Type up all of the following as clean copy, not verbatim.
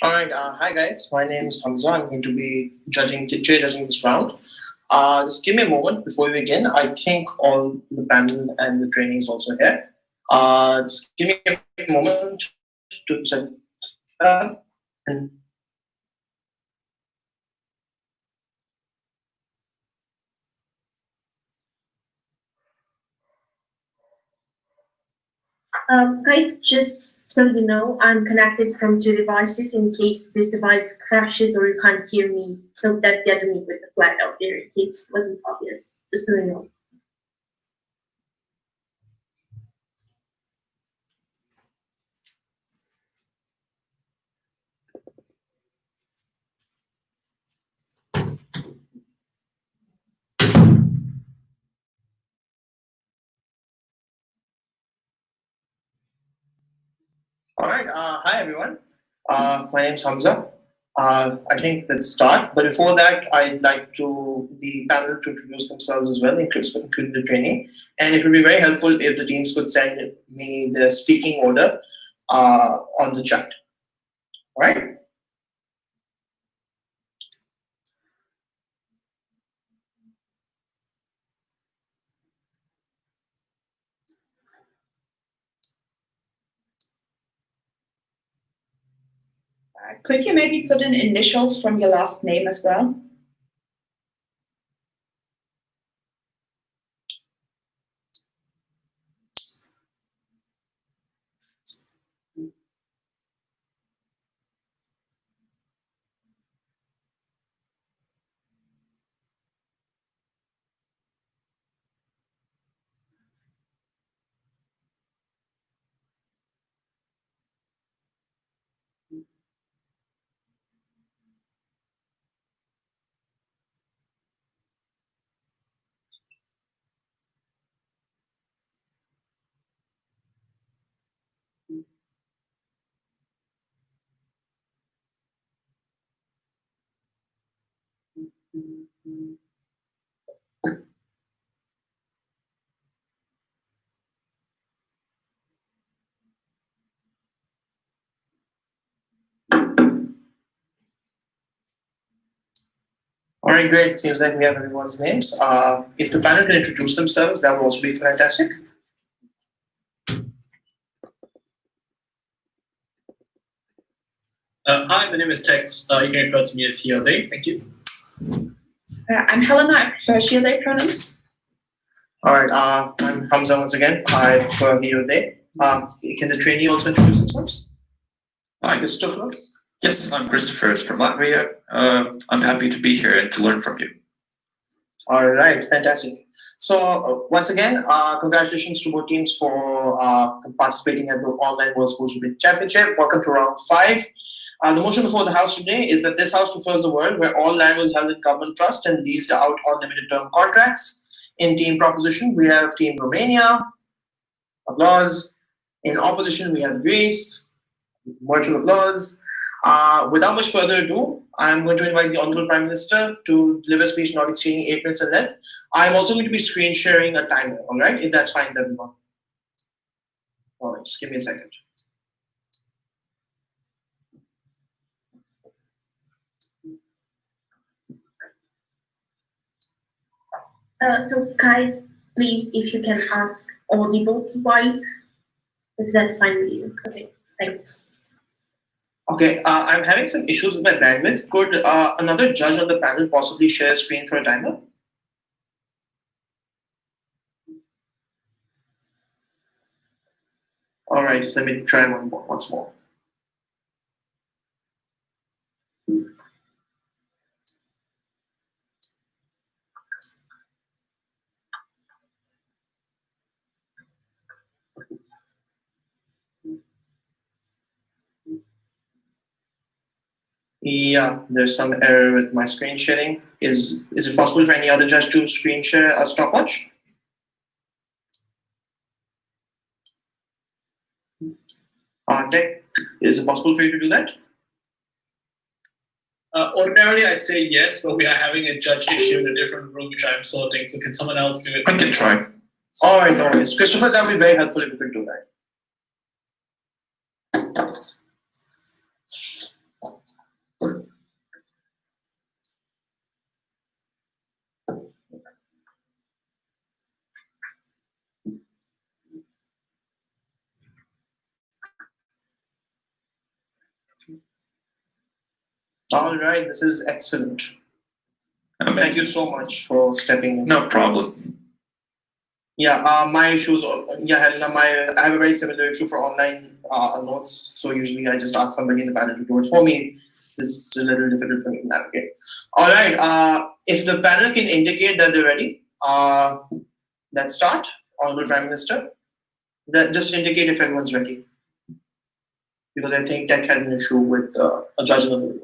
All right. Hi, guys. My name is Hamza. I'm going to be judging this round. Just give me a moment before we begin. I think all the panel and the trainees also here. Just give me a moment to set up. Guys, just so you know, I'm connected from two devices in case this device crashes or you can't hear me. So that's the other me with the flag out there in case it wasn't obvious. Just so you know. All right. Hi, everyone. My name is Hamza. I think let's start. But before that, I'd like the panel to introduce themselves as well, including the trainee. And it would be very helpful if the teams could send me the speaking order on the chat. All right. Could you maybe put in initials from your last name as well? All right, great. Seems like we have everyone's names. If the panel can introduce themselves, that would also be fantastic. Hi, my name is Tex. You can refer to me as he or they. Thank you. I'm Helena. I prefer she or they pronouns. All right. I'm Hamza once again. I prefer he or they. Can the trainee also introduce themselves? Hi, Christopher. Yes, I'm Christopher from Latvia. I'm happy to be here and to learn from you. All right, fantastic. So once again, congratulations to both teams for participating at the Online World Sports Mobility Championship. Welcome to round 5. The motion before the House today is that this House prefers a world where all land was held in government trust and leased out on limited term contracts. In team proposition, we have Team Romania. Applause. In opposition, we have Greece. Virtual applause. Without much further ado, I'm going to invite the Honorable Prime Minister to deliver a speech not exceeding 8 minutes in length. I'm also going to be screen sharing a timer, all right, if that's fine with everyone. All right, just give me a second. So guys, please, if you can ask audible wise, if that's fine with you. Okay, thanks. Okay, I'm having some issues with my bandwidth. Could another judge on the panel possibly share a screen for a timer? All right, just let me try once more. Yeah, there's some error with my screen sharing. Is it possible for any other judge to screen share a stopwatch? Tech, is it possible for you to do that? Ordinarily, I'd say yes, but we are having a judge issue in a different room, which I'm sorting. So can someone else do it? I can try. All right, no worries. Christopher, that would be very helpful if you could do that. All right, this is excellent. Thank Amazing. you so much for stepping in. No problem. Yeah, my issues. Yeah, Helena, I have a very similar issue for online notes. So usually I just ask somebody in the panel to do it for me. It's a little difficult for me to navigate. All right. If the panel can indicate that they're ready, let's start. Honorable Prime Minister, just indicate if everyone's ready, because I think Tech had an issue with a judge in the room.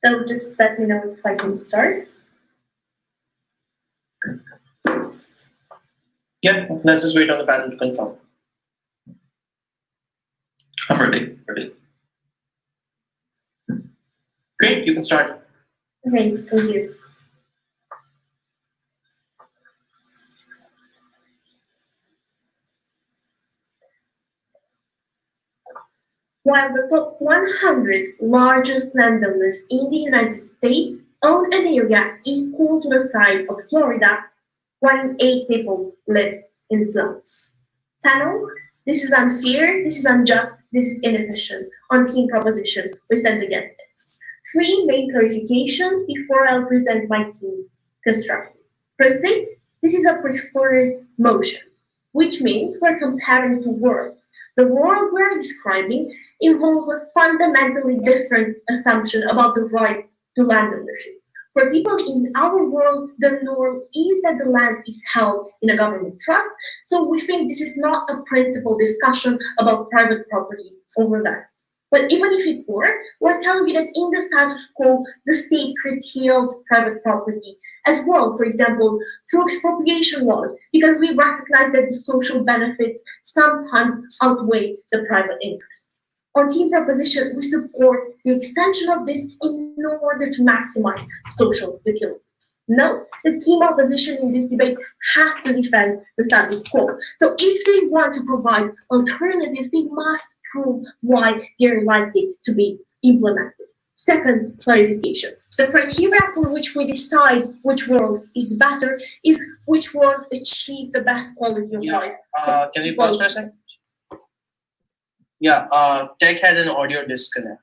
So just let me know if I can start. Yeah, let's just wait on the panel to confirm. I'm ready. Ready. Great, you can start. Okay, thank you. While the top 100 largest landowners in the United States own an area equal to the size of Florida, 1 in 8 people lives in slums. Panel, this is unfair, this is unjust, this is inefficient. On team proposition, we stand against this. 3 main clarifications before I'll present my team's construction. Firstly, this is a preference motion, which means we're comparing two worlds. The world we're describing involves a fundamentally different assumption about the right to land ownership. For people in our world, the norm is that the land is held in a government trust, so we think this is not a principal discussion about private property over land. But even if it were, we're telling you that in the status quo, the state curtails private property as well, for example, through expropriation laws, because we recognize that the social benefits sometimes outweigh the private interest. On team proposition, we support the extension of this in order to maximize social utility. Note, the team opposition in this debate has to defend the status quo. So if they want to provide alternatives, they must prove why they're likely to be implemented. Second clarification. The criteria for which we decide which world is better is which world achieves the best quality of life. Can we pause for a second? Yeah, Tech had an audio disconnect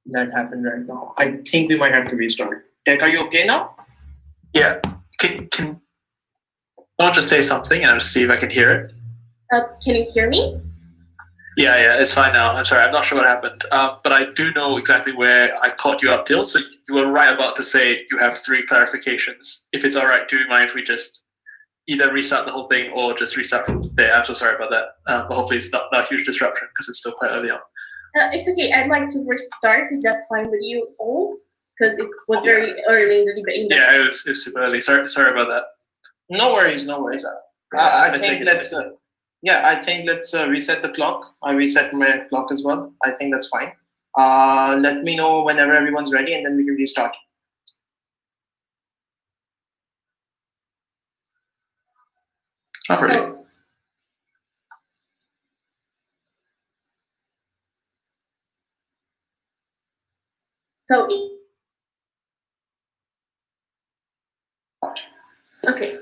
that happened right now. I think we might have to restart. Tech, are you okay now? Yeah. Can I'll just say something and I'll see if I can hear it. Can you hear me? Yeah, it's fine now. I'm sorry, I'm not sure what happened. But I do know exactly where I caught you up till. So you were right about to say you have 3 clarifications. If it's all right, do you mind if we just either restart the whole thing or just restart from there? I'm so sorry about that. But hopefully it's not a huge disruption because it's still quite early on. It's okay. I'd like to restart if that's fine with you all, because it was very early in the debate. Yeah, it was super early. Sorry about that. No worries. I think let's reset the clock. I reset my clock as well. I think that's fine. Let me know whenever everyone's ready, and then we can restart. I'm ready. So, okay.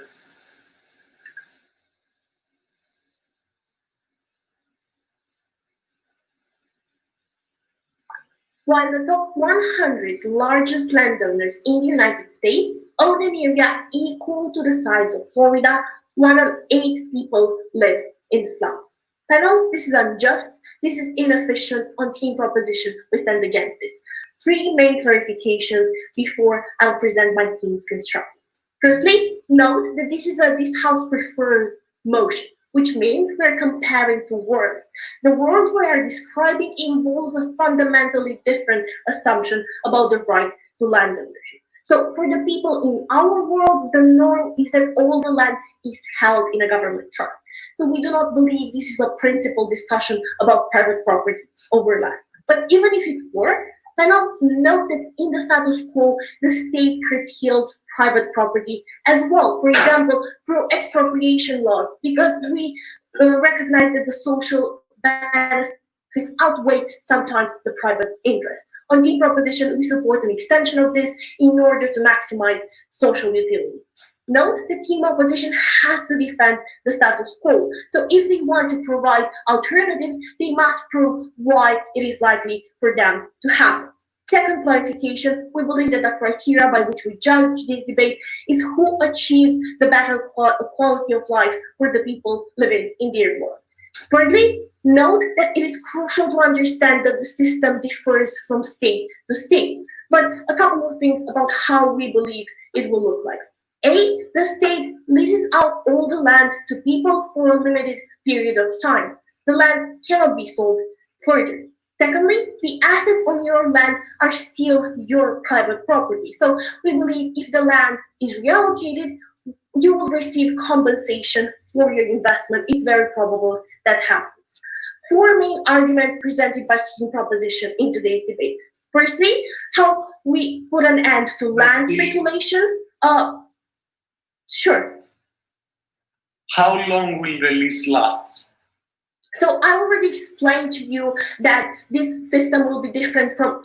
While the top 100 largest landowners in the United States own an area equal to the size of Florida, 1 in 8 people lives in slums. Panel, this is unjust, this is inefficient. On team proposition, we stand against this. 3 main clarifications before I'll present my team's construction. Firstly, note that this is this House preferred motion, which means we're comparing two worlds. The world we are describing involves a fundamentally different assumption about the right to land ownership. So for the people in our world, the norm is that all the land is held in a government trust. So we do not believe this is a principal discussion about private property over land. But even if it were, Panel, note that in the status quo, the state curtails private property as well. For example, through expropriation laws, because we recognize that the social benefits benefits outweigh sometimes the private interest. On team proposition, we support an extension of this in order to maximize social utility. Note the team opposition has to defend the status quo. So if they want to provide alternatives, they must prove why it is likely for them to happen. Second clarification, we believe that the criteria by which we judge this debate is who achieves the better quality of life for the people living in their world. Thirdly, note that it is crucial to understand that the system differs from state to state. But a couple of things about how we believe it will look like. A, the state leases out all the land to people for a limited period of time. The land cannot be sold further. Secondly, the assets on your land are still your private property. So we believe if the land is reallocated, you will receive compensation for your investment. It's very probable that happens. Four main arguments presented by team proposition in today's debate. Firstly, how we put an end to land speculation. Sure. How long will the lease last? So I already explained to you that this system will be different from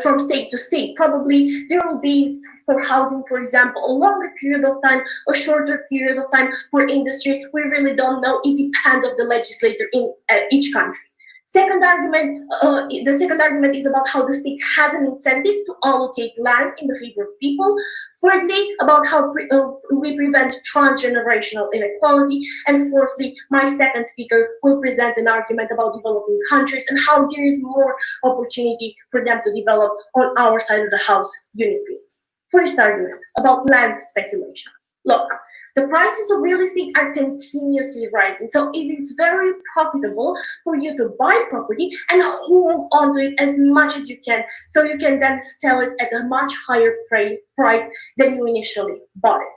from state to state. Probably there will be for housing, for example, a longer period of time, a shorter period of time for industry. We really don't know. It depends of the legislator in each country. Second argument, the second argument is about how the state has an incentive to allocate land in the favor of people. Thirdly, about how we prevent transgenerational inequality. And fourthly, my second speaker will present an argument about developing countries and how there is more opportunity for them to develop on our side of the house uniquely. First argument, about land speculation. Look, the prices of real estate are continuously rising, so it is very profitable for you to buy property and hold on to it as much as you can, so you can then sell it at a much higher price than you initially bought it.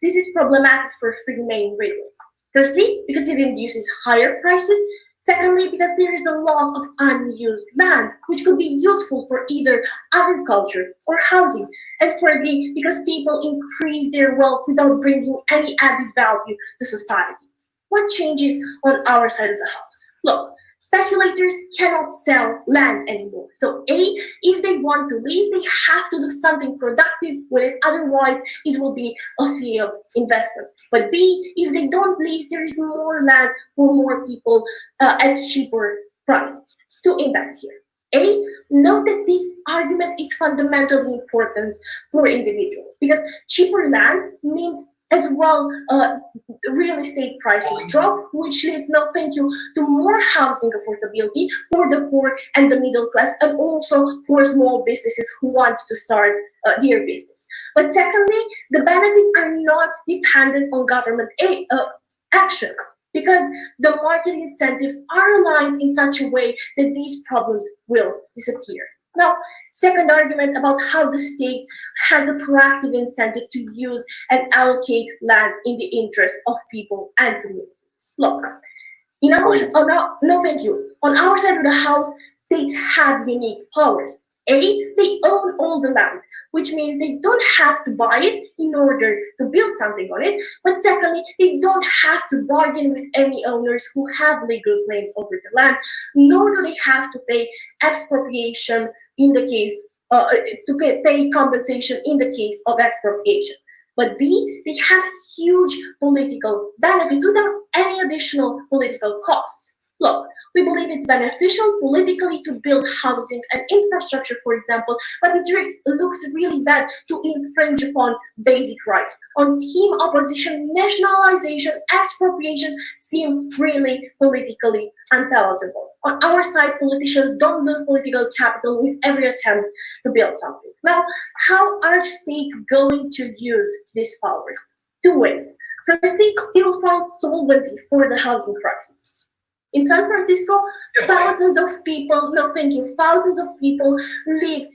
This is problematic for three main reasons. Firstly, because it induces higher prices. Secondly, because there is a lot of unused land, which could be useful for either agriculture or housing. And thirdly, because people increase their wealth without bringing any added value to society. What changes on our side of the house? Look, speculators cannot sell land anymore. So A, if they want to lease, they have to do something productive with it. Otherwise, it will be a failed investment. But B, if they don't lease, there is more land for more people at cheaper prices to invest here. A, note that this argument is fundamentally important for individuals because cheaper land means as well, real estate prices drop, which leads, no thank you, to more housing affordability for the poor and the middle class, and also for small businesses who want to start their business. But secondly, the benefits are not dependent on government action, because the market incentives are aligned in such a way that these problems will disappear. Now, second argument about how the state has a proactive incentive to use and allocate land in the interest of people and communities. Look, no, thank you. On our side of the house, states have unique powers. A, they own all the land, which means they don't have to buy it in order to build something on it. But secondly, they don't have to bargain with any owners who have legal claims over the land, nor do they have to pay expropriation in the case, to pay compensation in the case of expropriation. But B, they have huge political benefits without any additional political costs. Look, we believe it's beneficial politically to build housing and infrastructure, for example, but it looks really bad to infringe upon basic rights. On team opposition, nationalization, expropriation seem really politically unpalatable. On our side, politicians don't lose political capital with every attempt to build something. Now, how are states going to use this power? Two ways. Firstly, it will find solvency for the housing crisis. In San Francisco, thousands of people live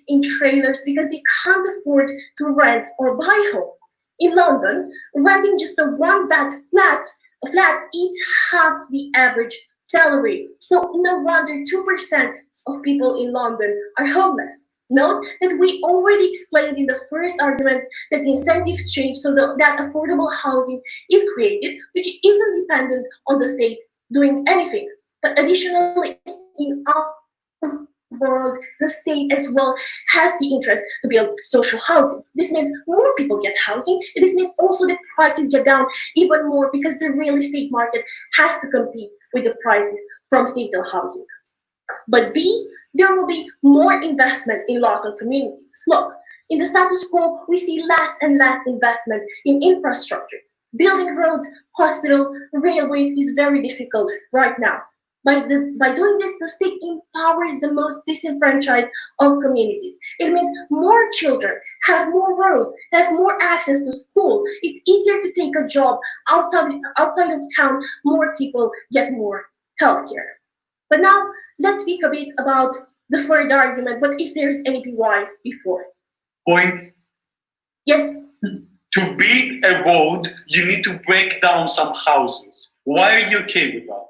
in trailers because they can't afford to rent or buy homes. In London, renting just a one-bed flat eats half the average salary. So no wonder 2% of people in London are homeless. Note that we already explained in the first argument that the incentives change so that affordable housing is created, which isn't dependent on the state doing anything. But additionally, in world, the state as well has the interest to build social housing. This means more people get housing. This means also the prices get down even more because the real estate market has to compete with the prices from statewide housing. But B, there will be more investment in local communities. Look, in the status quo, we see less and less investment in infrastructure. Building roads, hospitals, railways is very difficult right now. By doing this, the state empowers the most disenfranchised of communities. It means more children have more roads, have more access to school. It's easier to take a job outside of town. More people get more healthcare. But now, let's speak a bit about the third argument, but if there's any why before. Point. Yes? To build a road, you need to break down some houses. Why are you okay with that?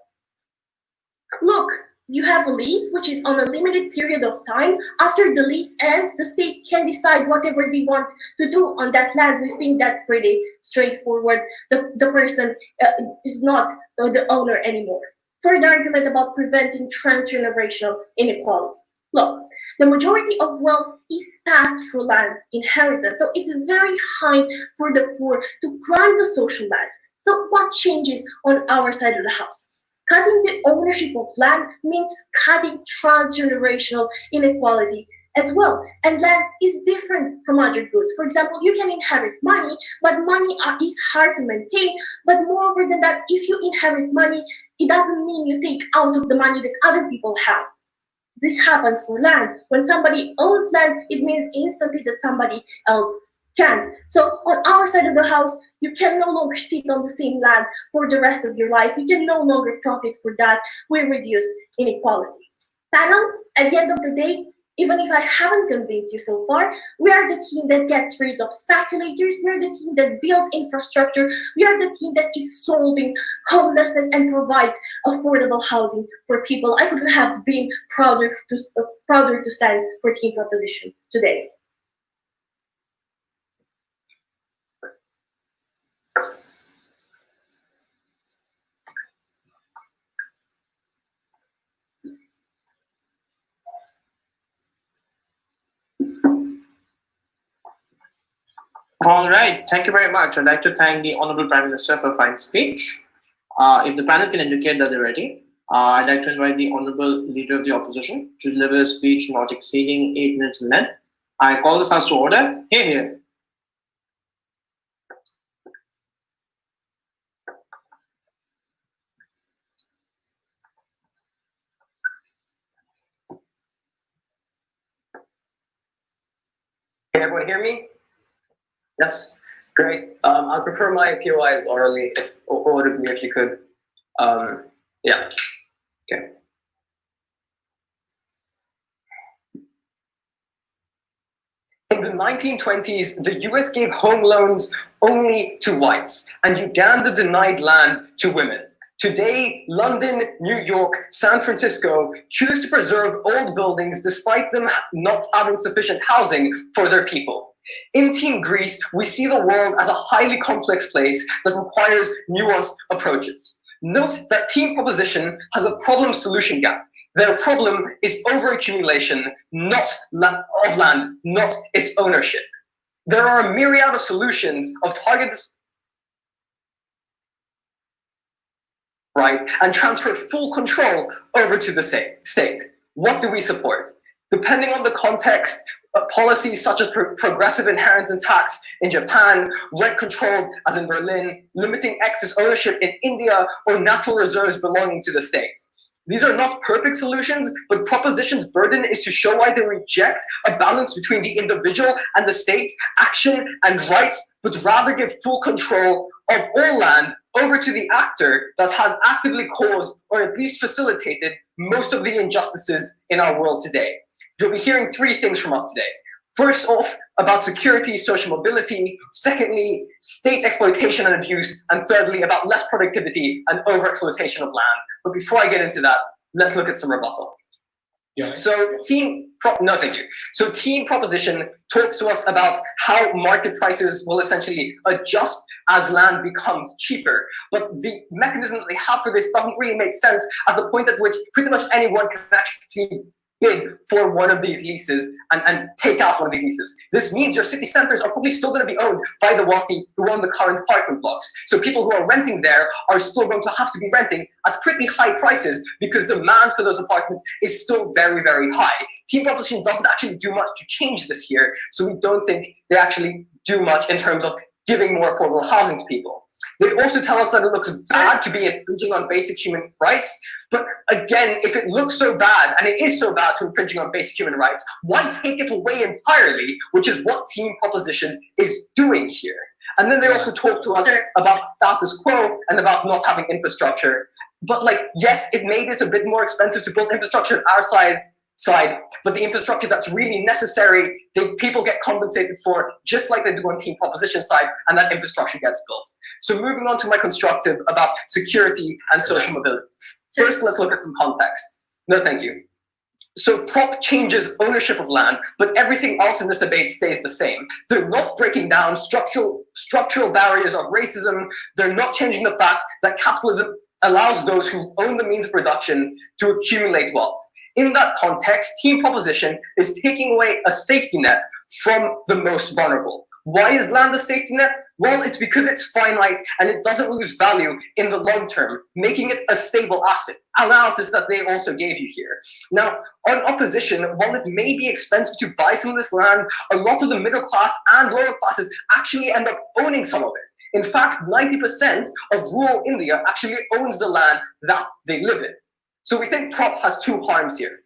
Look, you have a lease, which is on a limited period of time. After the lease ends, the state can decide whatever they want to do on that land. We think that's pretty straightforward. The person is not the owner anymore. Third argument about preventing transgenerational inequality. Look, the majority of wealth is passed through land inheritance, so it's very hard for the poor to climb the social ladder. So what changes on our side of the house? Cutting the ownership of land means cutting transgenerational inequality as well. And land is different from other goods. For example, you can inherit money, but money is hard to maintain. But moreover than that, if you inherit money, it doesn't mean you take out of the money that other people have. This happens for land. When somebody owns land, it means instantly that somebody else can. So on our side of the house, you can no longer sit on the same land for the rest of your life. You can no longer profit for that. We reduce inequality. Panel, at the end of the day, even if I haven't convinced you so far, we are the team that gets rid of speculators. We're the team that builds infrastructure. We are the team that is solving homelessness and provides affordable housing for people. I couldn't have been prouder to stand for team proposition today. All right, thank you very much. I'd like to thank the Honorable Prime Minister for a fine speech. If the panel can indicate that they're ready, I'd like to invite the Honorable Leader of the Opposition to deliver a speech not exceeding 8 minutes in length. I call this House to order. Hear, hear. Can everyone hear me? Yes, great. I'd prefer my POIs orally, or audibly if you could. Yeah, okay. In the 1920s, the US gave home loans only to whites, and Uganda denied land to women. Today, London, New York, San Francisco choose to preserve old buildings despite them not having sufficient housing for their people. In Team Greece, we see the world as a highly complex place that requires nuanced approaches. Note that Team Proposition has a problem-solution gap. Their problem is overaccumulation, of land, not its ownership. There are a myriad of solutions of targeted right and transfer full control over to the state. What do we support? Depending on the context, policies such as progressive inheritance tax in Japan, rent controls as in Berlin, limiting excess ownership in India, or natural reserves belonging to the state. These are not perfect solutions, but Proposition's burden is to show why they reject a balance between the individual and the state, action and rights, but rather give full control of all land over to the actor that has actively caused or at least facilitated most of the injustices in our world today. You'll be hearing three things from us today. First off, about security, social mobility. Secondly, state exploitation and abuse. And thirdly, about less productivity and overexploitation of land. But before I get into that, let's look at some rebuttal. Yeah. So Team Proposition talks to us about how market prices will essentially adjust as land becomes cheaper. But the mechanism that they have for this doesn't really make sense at the point at which pretty much anyone can actually bid for one of these leases and take out one of these leases. This means your city centers are probably still going to be owned by the wealthy who own the current apartment blocks. So people who are renting there are still going to have to be renting at pretty high prices because demand for those apartments is still very, very high. Team Proposition doesn't actually do much to change this here, so we don't think they actually do much in terms of giving more affordable housing to people. They also tell us that it looks bad to be infringing on basic human rights. But again, if it looks so bad, and it is so bad to infringing on basic human rights, why take it away entirely, which is what Team Proposition is doing here. And then they also talk to us about status quo and about not having infrastructure. But like, yes, it made it a bit more expensive to build infrastructure at our side, but the infrastructure that's really necessary, people get compensated for just like they do on Team Proposition side, and that infrastructure gets built. So moving on to my constructive about security and social mobility. First, let's look at some context. No, thank you. So Prop changes ownership of land, but everything else in this debate stays the same. They're not breaking down structural barriers of racism. They're not changing the fact that capitalism allows those who own the means of production to accumulate wealth. In that context, Team Proposition is taking away a safety net from the most vulnerable. Why is land a safety net? Well, it's because it's finite and it doesn't lose value in the long term, making it a stable asset. Analysis that they also gave you here. Now, on opposition, while it may be expensive to buy some of this land, a lot of the middle class and lower classes actually end up owning some of it. In fact, 90% of rural India actually owns the land that they live in. So we think Prop has two harms here.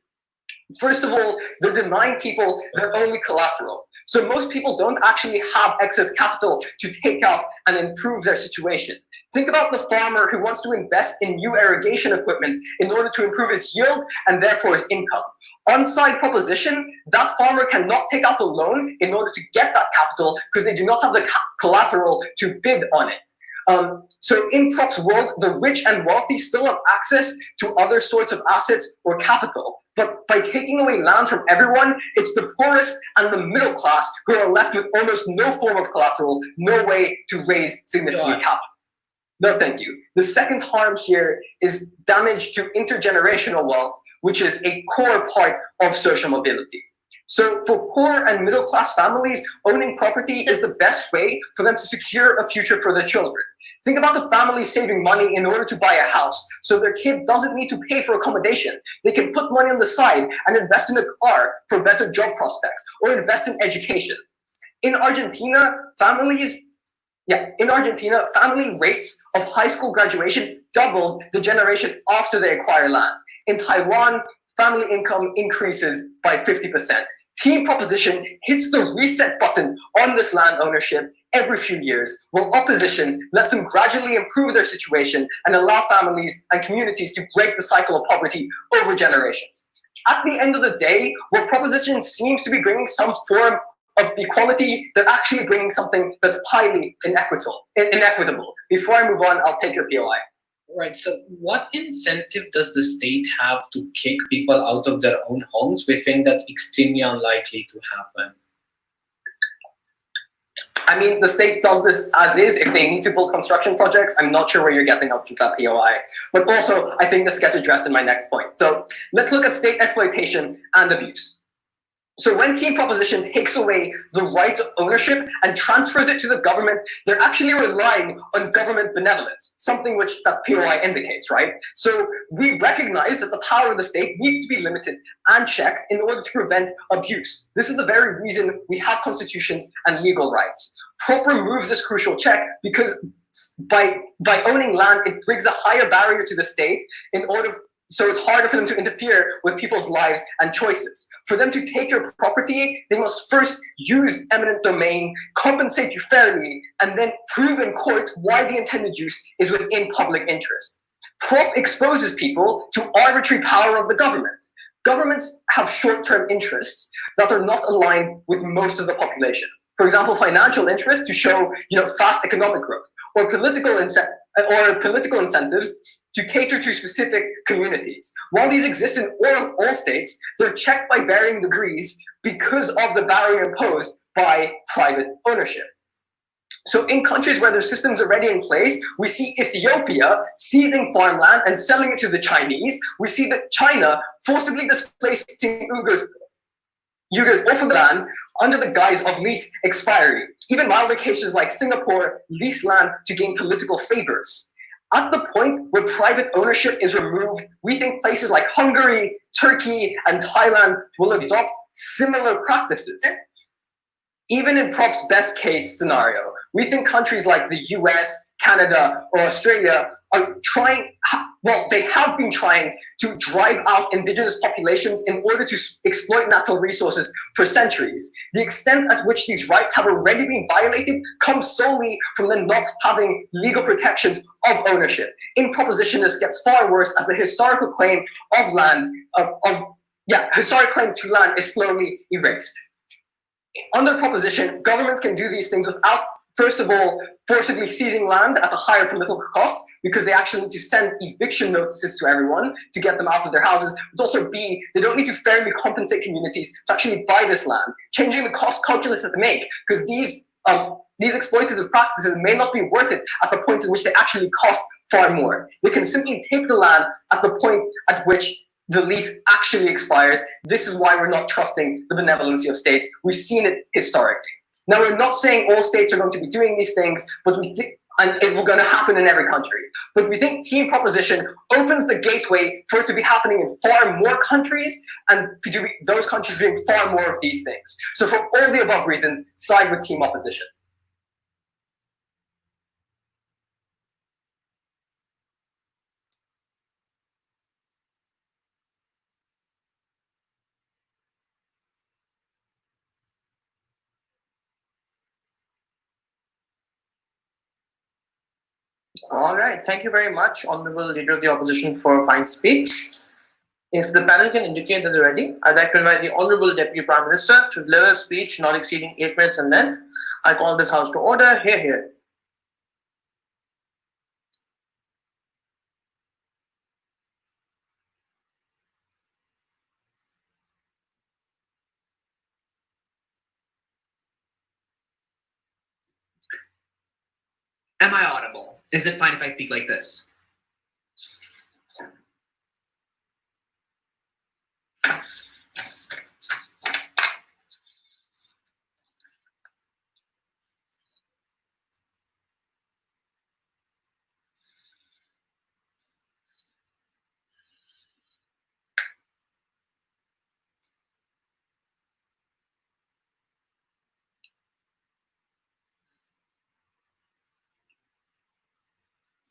First of all, they're denying people their only collateral. So most people don't actually have excess capital to take out and improve their situation. Think about the farmer who wants to invest in new irrigation equipment in order to improve his yield and therefore his income. On side proposition, that farmer cannot take out a loan in order to get that capital because they do not have the collateral to bid on it. So in Prop's world, the rich and wealthy still have access to other sorts of assets or capital. But by taking away land from everyone, it's the poorest and the middle class who are left with almost no form of collateral, no way to raise significant capital. No, thank you. The second harm here is damage to intergenerational wealth, which is a core part of social mobility. So for poor and middle class families, owning property is the best way for them to secure a future for their children. Think about the family saving money in order to buy a house, so their kid doesn't need to pay for accommodation. They can put money on the side and invest in a car for better job prospects, or invest in education. In Argentina, family rates of high school graduation doubles the generation after they acquire land. In Taiwan, family income increases by 50%. Team Proposition hits the reset button on this land ownership every few years, while opposition lets them gradually improve their situation and allow families and communities to break the cycle of poverty over generations. At the end of the day, while Proposition seems to be bringing some form of equality, they're actually bringing something that's highly inequitable. Before I move on, I'll take your POI. Right, so what incentive does the state have to kick people out of their own homes? We think that's extremely unlikely to happen. I mean, the state does this as is. If they need to build construction projects, I'm not sure where you're getting up to that POI. But also, I think this gets addressed in my next point. So let's look at state exploitation and abuse. So when Team Proposition takes away the right of ownership and transfers it to the government, they're actually relying on government benevolence, something which that POI indicates, right? So we recognize that the power of the state needs to be limited and checked in order to prevent abuse. This is the very reason we have constitutions and legal rights. Prop removes this crucial check because by owning land, it brings a higher barrier to the state so it's harder for them to interfere with people's lives and choices. For them to take your property, they must first use eminent domain, compensate you fairly, and then prove in court why the intended use is within public interest. Prop exposes people to arbitrary power of the government. Governments have short-term interests that are not aligned with most of the population. For example, financial interests to show fast economic growth, or political incentives to cater to specific communities. While these exist in all states, they're checked by varying degrees because of the barrier imposed by private ownership. So in countries where there's systems already in place, we see Ethiopia seizing farmland and selling it to the Chinese. We see that China forcibly displacing Uyghurs off of the land under the guise of lease expiry. Even milder cases like Singapore lease land to gain political favors. At the point where private ownership is removed, we think places like Hungary, Turkey, and Thailand will adopt similar practices. Even in Prop's best case scenario, we think countries like the US, Canada, or Australia are trying, well, they have been trying to drive out indigenous populations in order to exploit natural resources for centuries. The extent at which these rights have already been violated comes solely from them not having legal protections of ownership. In proposition, this gets far worse as the historical claim of land, historic claim to land is slowly erased. Under proposition, governments can do these things without, first of all, forcibly seizing land at a higher political cost, because they actually need to send eviction notices to everyone to get them out of their houses. But also B, they don't need to fairly compensate communities to actually buy this land, changing the cost calculus that they make, because these exploitative practices may not be worth it at the point at which they actually cost far more. They can simply take the land at the point at which the lease actually expires. This is why we're not trusting the benevolency of states. We've seen it historically. Now, we're not saying all states are going to be doing these things, but we think, and it will going to happen in every country. But we think team proposition opens the gateway for it to be happening in far more countries, and those countries doing far more of these things. So for all the above reasons, side with team opposition. All right, thank you very much, Honorable Leader of the Opposition, for a fine speech. If the panel can indicate that they're ready, I'd like to invite the Honorable Deputy Prime Minister to deliver a speech not exceeding 8 minutes in length. I call this House to order. Hear, hear. Am I audible? Is it fine if I speak like this?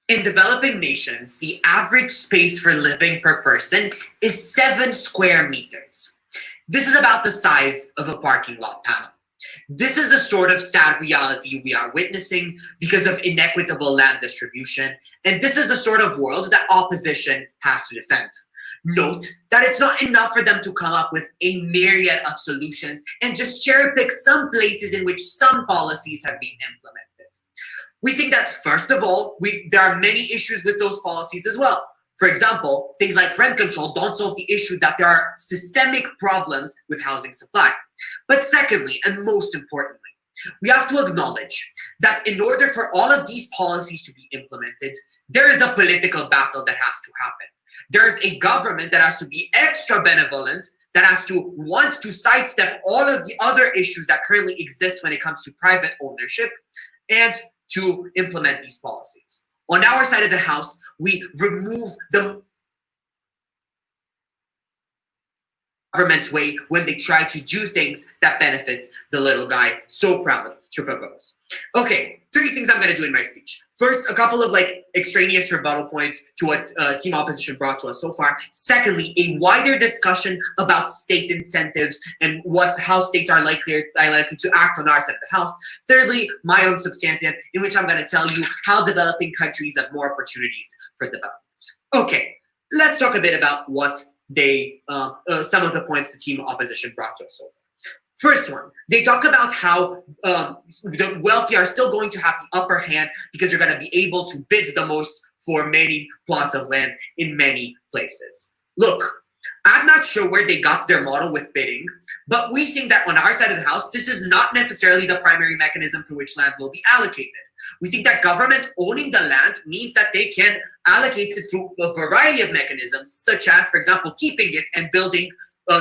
In developing nations, the average space for living per person is 7 square meters. This is about the size of a parking lot panel. This is the sort of sad reality we are witnessing because of inequitable land distribution, and this is the sort of world that opposition has to defend. Note that it's not enough for them to come up with a myriad of solutions and just cherry pick some places in which some policies have been implemented. We think that, first of all, there are many issues with those policies as well. For example, things like rent control don't solve the issue that there are systemic problems with housing supply. But secondly, and most importantly, we have to acknowledge that in order for all of these policies to be implemented, there is a political battle that has to happen. There's a government that has to be extra benevolent, that has to want to sidestep all of the other issues that currently exist when it comes to private ownership, and to implement these policies. On our side of the house, we remove the government's way when they try to do things that benefit the little guy so proud to propose. Okay, 3 things I'm gonna do in my speech. First, a couple of extraneous rebuttal points to what team opposition brought to us so far. Secondly, a wider discussion about state incentives and how states are likely to act on our side of the house. Thirdly, my own substantive, in which I'm gonna tell you how developing countries have more opportunities for development. Okay, let's talk a bit about what some of the points the team opposition brought to us so far. First one, they talk about how the wealthy are still going to have the upper hand because they're going to be able to bid the most for many plots of land in many places. Look, I'm not sure where they got their model with bidding, but we think that on our side of the house, this is not necessarily the primary mechanism through which land will be allocated. We think that government owning the land means that they can allocate it through a variety of mechanisms, such as, for example, keeping it and building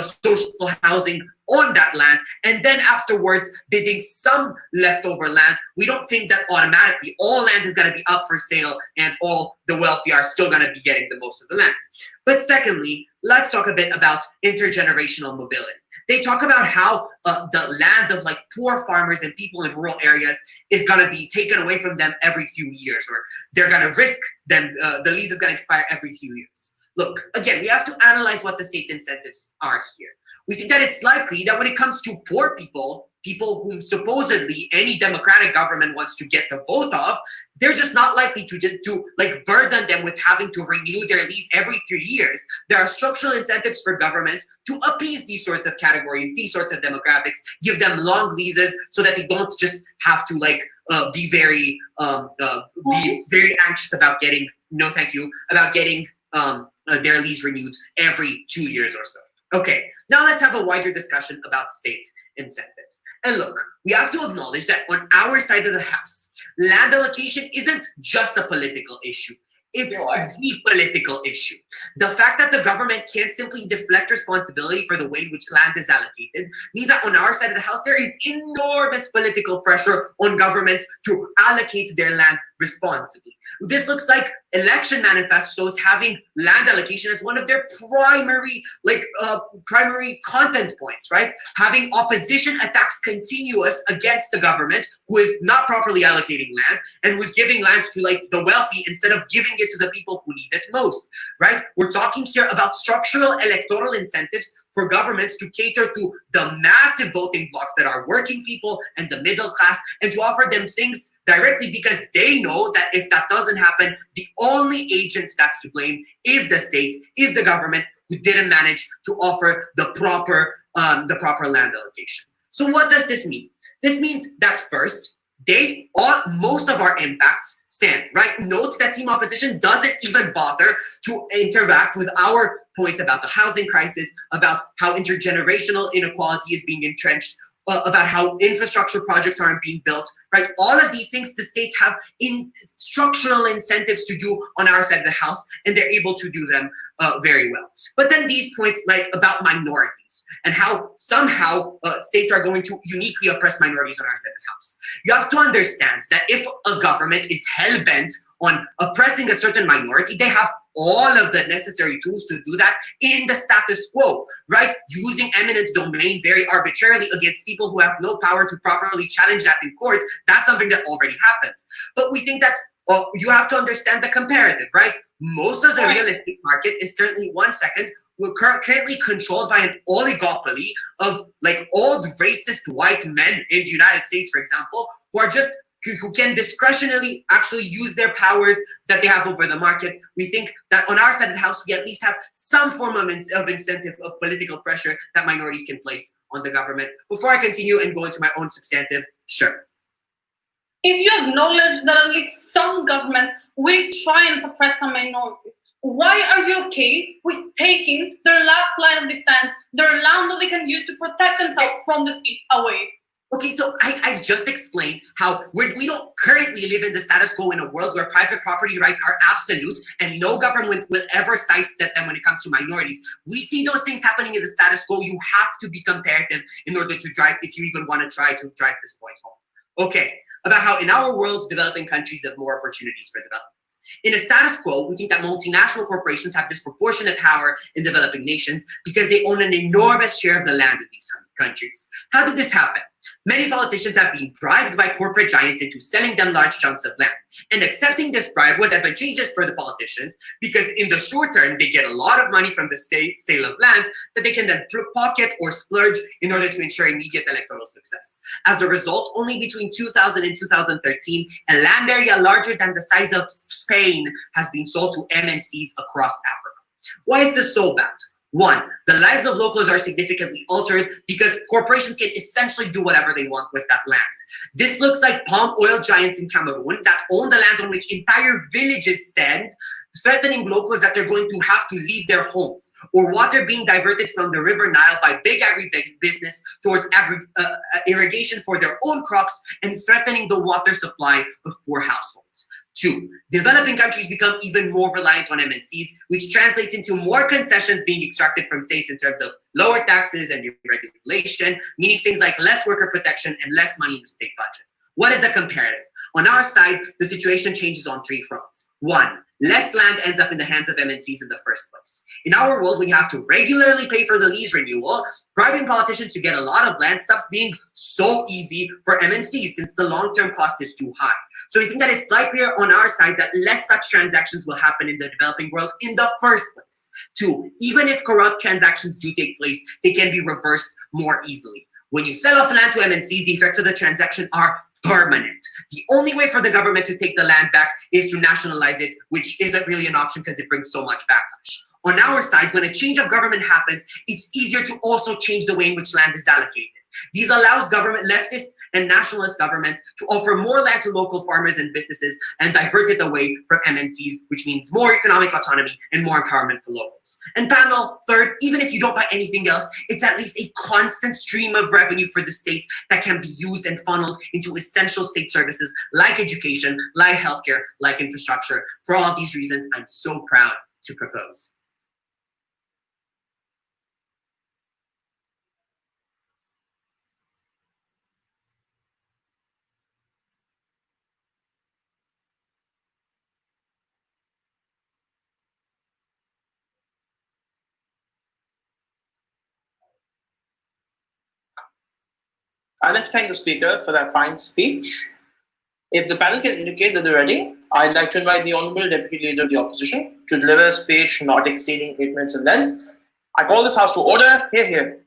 social housing on that land, and then afterwards bidding some leftover land. We don't think that automatically all land is going to be up for sale and all the wealthy are still going to be getting the most of the land. But secondly, let's talk a bit about intergenerational mobility. They talk about how the land of like poor farmers and people in rural areas is going to be taken away from them every few years, or they're going to risk them, the lease is going to expire every few years. Look, again, we have to analyze what the state incentives are here. We think that it's likely that when it comes to poor people, people whom supposedly any democratic government wants to get the vote of, they're just not likely to like burden them with having to renew their lease every 3 years. There are structural incentives for government to appease these sorts of categories, these sorts of demographics, give them long leases so that they don't just have to like be very anxious about getting their lease renewed every 2 years or so. Okay, now let's have a wider discussion about state incentives. And look, we have to acknowledge that on our side of the house, land allocation isn't just a political issue. It's the political issue. The fact that the government can't simply deflect responsibility for the way in which land is allocated means that on our side of the house, there is enormous political pressure on governments to allocate their land responsibly. This looks like election manifestos having land allocation as one of their primary content points, right? Having opposition attacks continuous against the government who is not properly allocating land and who's giving land to like the wealthy instead of giving it to the people who need it most, right? We're talking here about structural electoral incentives for governments to cater to the massive voting blocks that are working people and the middle class, and to offer them things directly because they know that if that doesn't happen, the only agent that's to blame is the state, is the government who didn't manage to offer the proper land allocation. So what does this mean? This means that first, most of our impacts stand, right? Note that team opposition doesn't even bother to interact with our points about the housing crisis, about how intergenerational inequality is being entrenched, about how infrastructure projects aren't being built, right? All of these things the states have structural incentives to do on our side of the house, and they're able to do them very well. But then these points like about minorities and how somehow states are going to uniquely oppress minorities on our side of the house. You have to understand that if a government is hell-bent on oppressing a certain minority, they have all of the necessary tools to do that in the status quo, right? Using eminent domain very arbitrarily against people who have no power to properly challenge that in court, that's something that already happens. But we think that you have to understand the comparative, right? Most of the real estate market is currently, we're currently controlled by an oligopoly of like old racist white men in the United States, for example, who can discretionally actually use their powers that they have over the market. We think that on our side of the house, we at least have some form of incentive of political pressure that minorities can place on the government. Before I continue and go into my own substantive, sure. If you acknowledge that at least some governments will try and suppress some minorities, why are you okay with taking their last line of defense, their land that they can use to protect themselves from the state away? Okay, so I've just explained how we don't currently live in the status quo in a world where private property rights are absolute and no government will ever sidestep them when it comes to minorities. We see those things happening in the status quo. You have to be comparative in order to drive, if you even want to try to drive this point home. Okay, about how in our world, developing countries have more opportunities for development. In a status quo, we think that multinational corporations have disproportionate power in developing nations because they own an enormous share of the land in these countries. How did this happen? Many politicians have been bribed by corporate giants into selling them large chunks of land. And accepting this bribe was advantageous for the politicians because in the short term, they get a lot of money from the sale of land that they can then pocket or splurge in order to ensure immediate electoral success. As a result, only between 2000 and 2013, a land area larger than the size of Spain has been sold to MNCs across Africa. Why is this so bad? One, the lives of locals are significantly altered because corporations can essentially do whatever they want with that land. This looks like palm oil giants in Cameroon that own the land on which entire villages stand, threatening locals that they're going to have to leave their homes, or water being diverted from the River Nile by big agribusiness towards irrigation for their own crops and threatening the water supply of poor households. Two, developing countries become even more reliant on MNCs, which translates into more concessions being extracted from states in terms of lower taxes and deregulation, meaning things like less worker protection and less money in the state budget. What is the comparative? On our side, the situation changes on three fronts. One, less land ends up in the hands of MNCs in the first place. In our world, we have to regularly pay for the lease renewal. Bribing politicians to get a lot of land stops being so easy for MNCs since the long-term cost is too high. So we think that it's likelier on our side that less such transactions will happen in the developing world in the first place. Two, even if corrupt transactions do take place, they can be reversed more easily. When you sell off land to MNCs, the effects of the transaction are permanent. The only way for the government to take the land back is to nationalize it, which isn't really an option because it brings so much backlash. On our side, when a change of government happens, it's easier to also change the way in which land is allocated. These allows leftist and nationalist governments to offer more land to local farmers and businesses and divert it away from MNCs, which means more economic autonomy and more empowerment for locals. And panel, third, even if you don't buy anything else, it's at least a constant stream of revenue for the state that can be used and funneled into essential state services like education, like healthcare, like infrastructure. For all these reasons, I'm so proud to propose. I'd like to thank the speaker for that fine speech. If the panel can indicate that they're ready, I'd like to invite the Honorable Deputy Leader of the Opposition to deliver a speech not exceeding 8 minutes in length. I call this House to order. Hear, hear.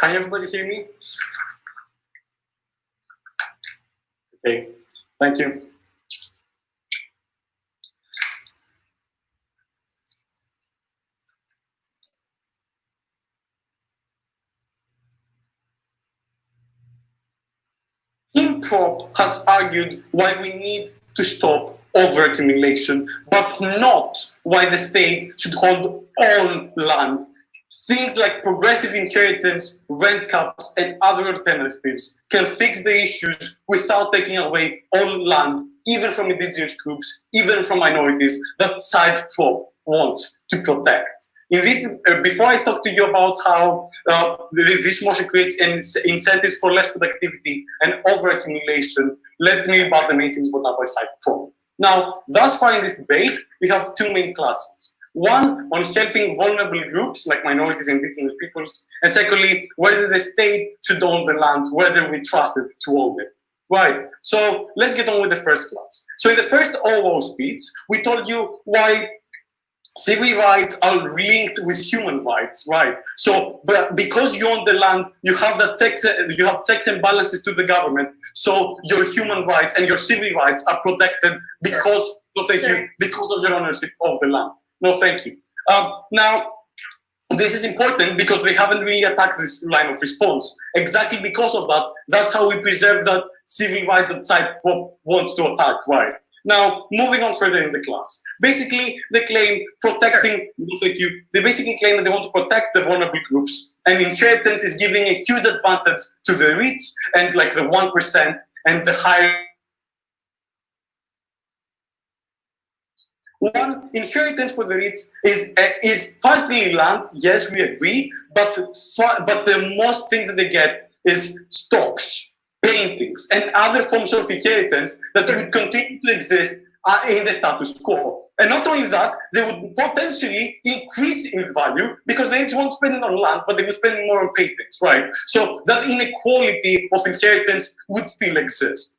Can everybody hear me? Okay, thank you. Team Prop has argued why we need to stop overaccumulation, but not why the state should hold all land. Things like progressive inheritance, rent caps, and other alternatives can fix the issues without taking away all land, even from indigenous groups, even from minorities that side Prop wants to protect. In this, before I talk to you about how this motion creates incentives for less productivity and overaccumulation, let me about the main things brought up by side Prop. Now, thus far in this debate, we have two main classes. One, on helping vulnerable groups like minorities and indigenous peoples, and secondly, whether the state should own the land, whether we trust it to own it. Right, so let's get on with the first class. So in the first OO speech, we told you why civil rights are linked with human rights, right? So, but because you own the land, you have that checks and balances to the government. So your human rights and your civil rights are protected because, because of your ownership of the land. No, thank you. Now, this is important because they haven't really attacked this line of response. Exactly because of that, that's how we preserve that civil right that side wants to attack, right? Now, moving on further in the class. Basically, they claim protecting, they basically claim that they want to protect the vulnerable groups, and inheritance is giving a huge advantage to the rich and like the 1% and the higher. One, inheritance for the rich is partly land, yes, we agree, but the most things that they get is stocks, paintings, and other forms of inheritance that would continue to exist in the status quo. And not only that, they would potentially increase in value because they just won't spend it on land, but they would spend more on patents, right? So that inequality of inheritance would still exist.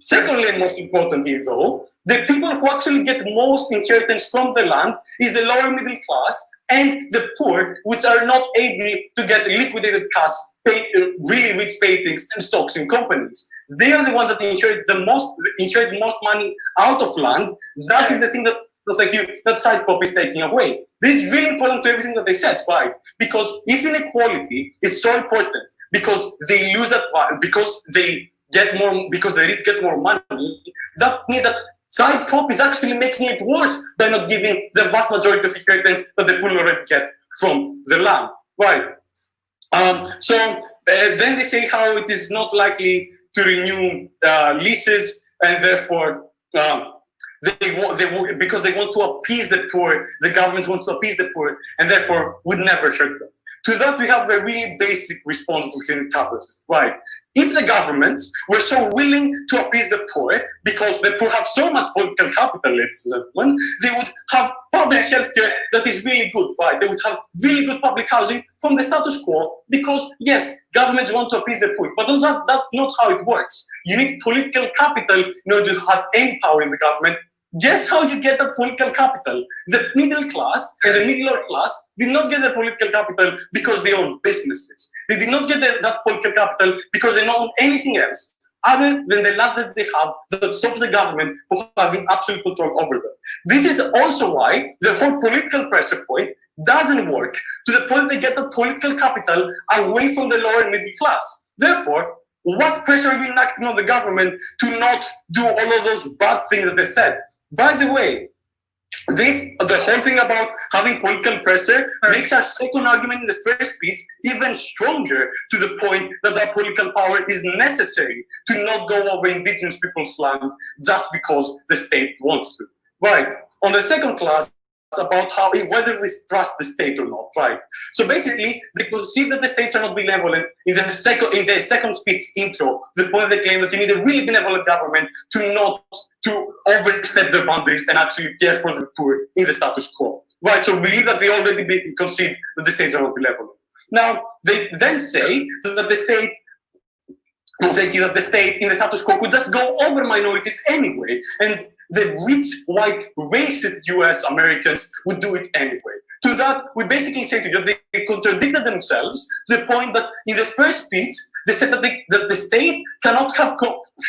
Secondly, and most importantly though, the people who actually get most inheritance from the land is the lower middle class and the poor, which are not able to get liquidated cash, really rich patents and stocks in companies. They are the ones that inherit the most money out of land. That is the thing that that side pop is taking away. This is really important to everything that they said, right? Because if inequality is so important, because they lose that value, because they get more, because the rich get more money, that means that side prop is actually making it worse by not giving the vast majority of inheritance that the poor already get from the land, right? Then they say how it is not likely to renew leases, and therefore because they want to appease the poor, the governments want to appease the poor, and therefore would never hurt them. To that, we have a really basic response to it covers, right? If the governments were so willing to appease the poor, because the poor have so much political capital, ladies and gentlemen, they would have public healthcare that is really good, right? They would have really good public housing from the status quo, because yes, governments want to appease the poor, but that's not how it works. You need political capital in order to have any power in the government. Guess how you get that political capital? The middle class and the middle lower class did not get the political capital because they own businesses. They did not get that political capital because they don't own anything else other than the land that they have that stops the government from having absolute control over them. This is also why the whole political pressure point doesn't work, to the point they get the political capital away from the lower and middle class. Therefore, what pressure are you enacting on the government to not do all of those bad things that they said? By the way, the whole thing about having political pressure makes our second argument in the first speech even stronger, to the point that that political power is necessary to not go over indigenous people's land just because the state wants to. Right. On the second class, about whether we trust the state or not, right? So basically, they concede that the states are not benevolent in the second speech intro. The point they claim that you need a really benevolent government to overstep their boundaries and actually care for the poor in the status quo, right? So we believe that they already concede that the states are not benevolent. Now they then say that the state in the status quo could just go over minorities anyway, and the rich, white, racist US Americans would do it anyway. To that, we basically say to you that they contradicted themselves, to the point that in the first speech, they said that the state cannot have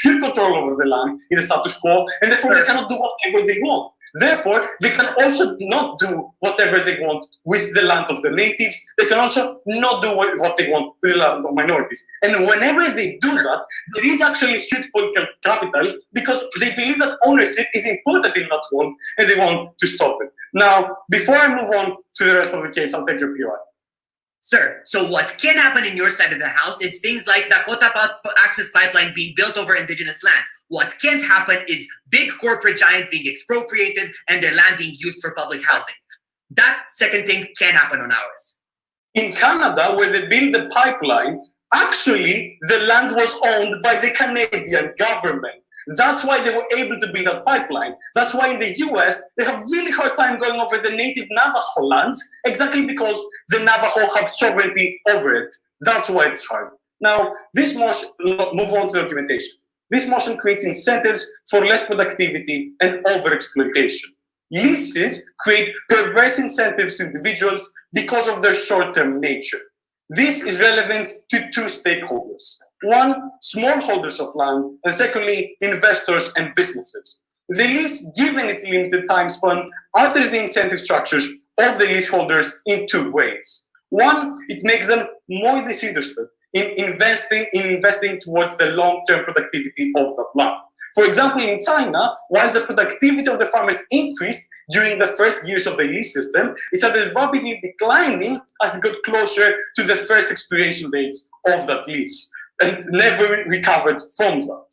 pure control over the land in the status quo, and therefore they cannot do whatever they want. Therefore, they can also not do whatever they want with the land of the natives. They can also not do what they want with the land of minorities. And whenever they do that, there is actually huge political capital, because they believe that ownership is important in that world, and they want to stop it. Now, before I move on to the rest of the case, I'll take your POI. Sir, so what can happen in your side of the house is things like Dakota Access Pipeline being built over indigenous land. What can't happen is big corporate giants being expropriated and their land being used for public housing. That second thing can happen on ours. In Canada, where they built the pipeline, actually the land was owned by the Canadian government. That's why they were able to build a pipeline. That's why in the US, they have really hard time going over the native Navajo lands, exactly because the Navajo have sovereignty over it. That's why it's hard. Now, this motion, move on to the documentation. This motion creates incentives for less productivity and overexploitation. Leases create perverse incentives to individuals because of their short-term nature. This is relevant to two stakeholders. One, smallholders of land, and secondly, investors and businesses. The lease, given its limited time span, alters the incentive structures of the leaseholders in two ways. One, it makes them more disinterested in investing towards the long-term productivity of that land. For example, in China, while the productivity of the farmers increased during the first years of the lease system, it started rapidly declining as they got closer to the first expiration dates of that lease, and never recovered from that.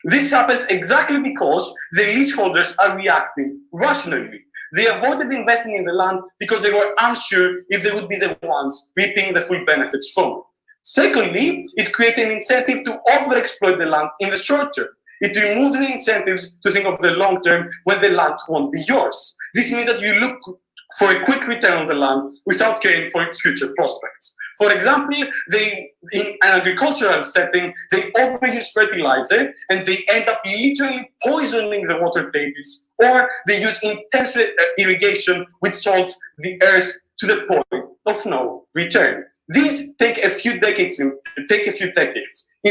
This happens exactly because the leaseholders are reacting rationally. They avoided investing in the land because they were unsure if they would be the ones reaping the full benefits from it. Secondly, it creates an incentive to overexploit the land in the short term. It removes the incentives to think of the long term when the land won't be yours. This means that you look for a quick return on the land without caring for its future prospects. For example, in an agricultural setting, they overuse fertilizer and they end up literally poisoning the water tables, or they use intense irrigation which salts the earth to the point of no return. These take a few decades. In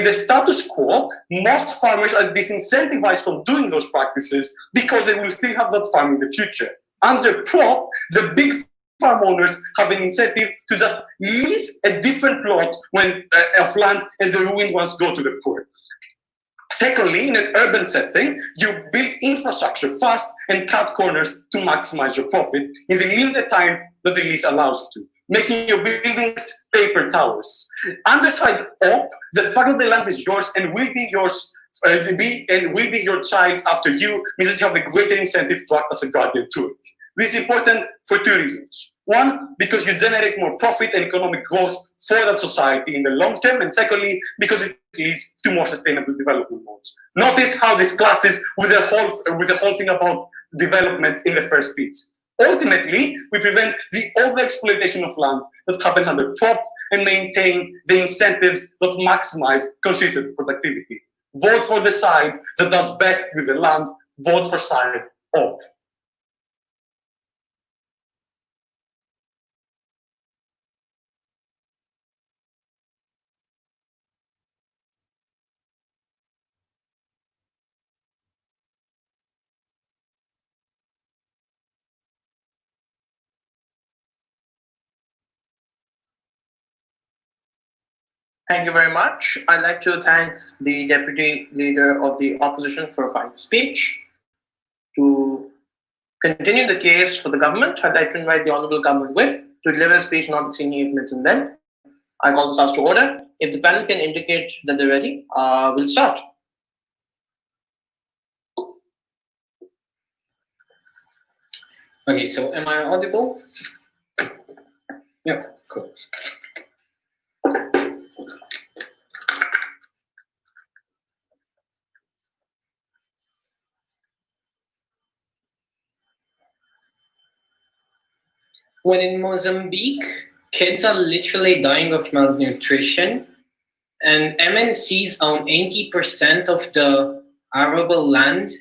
the status quo, most farmers are disincentivized from doing those practices because they will still have that farm in the future. Under PROP, the big farm owners have an incentive to just lease a different plot of land and the ruined ones go to the poor. Secondly, in an urban setting, you build infrastructure fast and cut corners to maximize your profit in the limited time that the lease allows you to, making your buildings paper towers. Underside OP, the fact that the land is yours and will be yours will be your child's after you means that you have a greater incentive to act as a guardian to it. This is important for two reasons. One, because you generate more profit and economic growth for that society in the long term, and secondly, because it leads to more sustainable development modes. Notice how this clashes with the whole thing about development in the first piece. Ultimately, we prevent the overexploitation of land that happens under PROP and maintain the incentives that maximize consistent productivity. Vote for the side that does best with the land. Vote for side OP. Thank you very much. I'd like to thank the Deputy Leader of the Opposition for a fine speech. To continue the case for the government, I'd like to invite the Honourable Government Whip to deliver a speech not exceeding 8 minutes in length. I call this House to order. If the panel can indicate that they're ready, we'll start. Okay, so am I audible? Yeah, cool. When in Mozambique, kids are literally dying of malnutrition, and MNCs own 80% of the arable land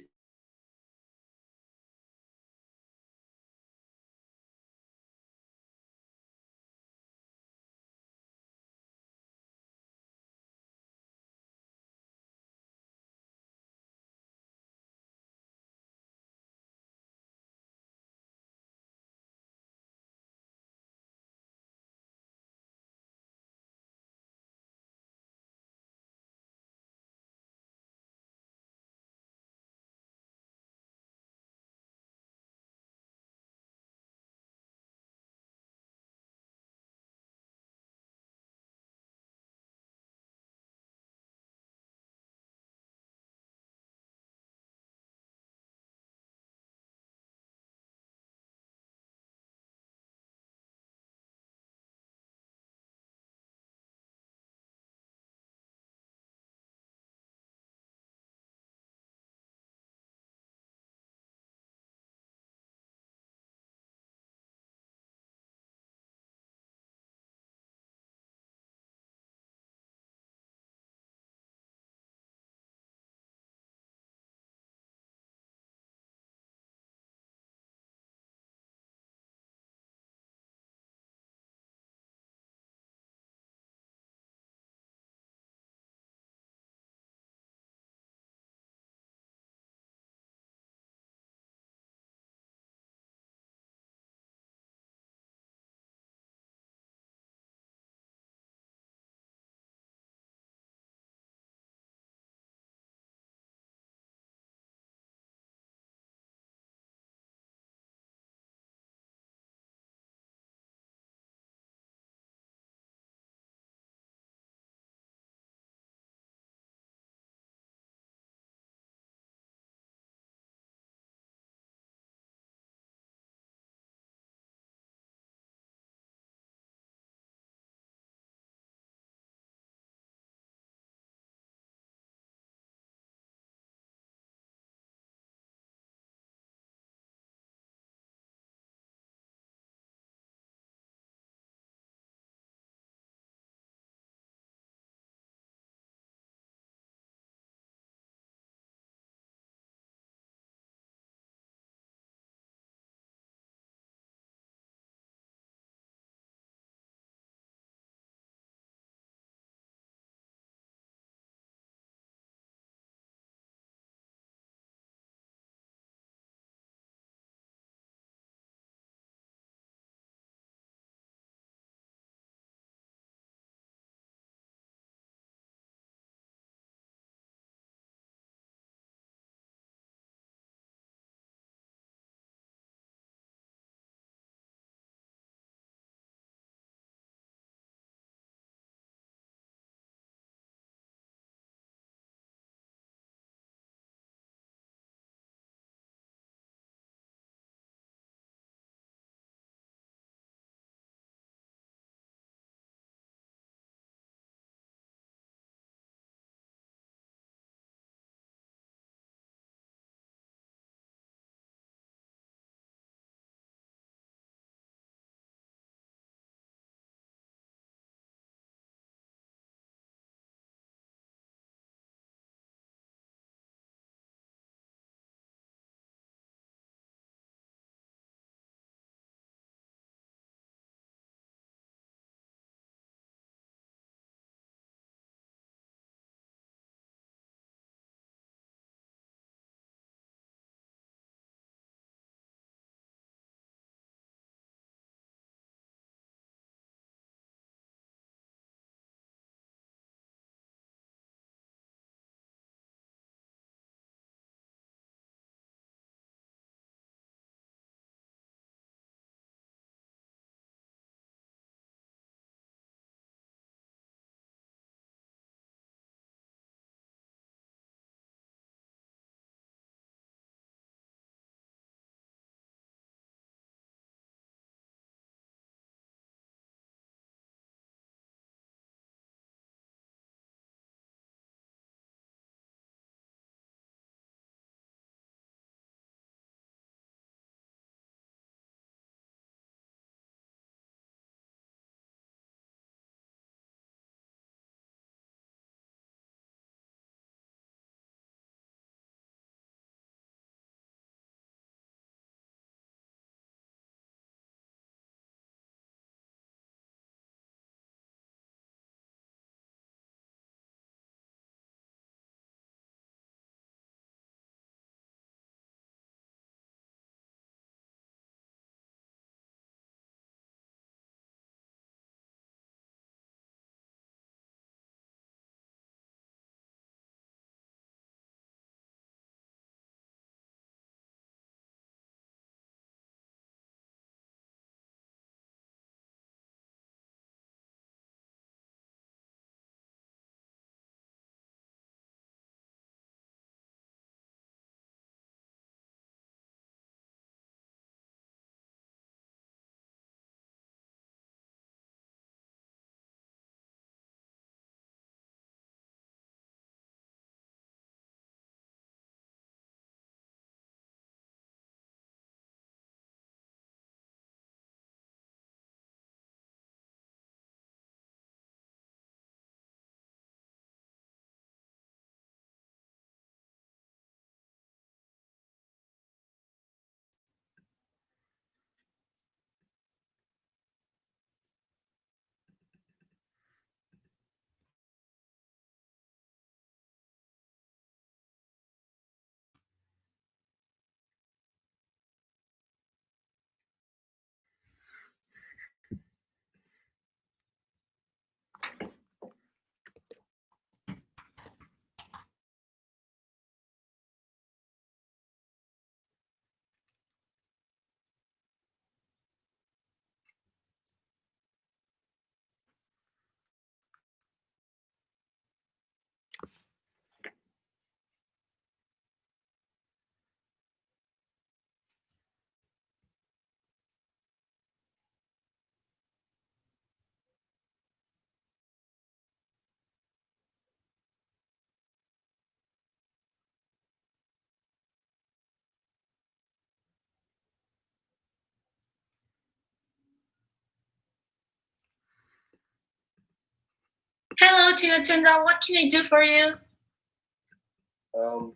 Hello, Tinatinda. What can I do for you?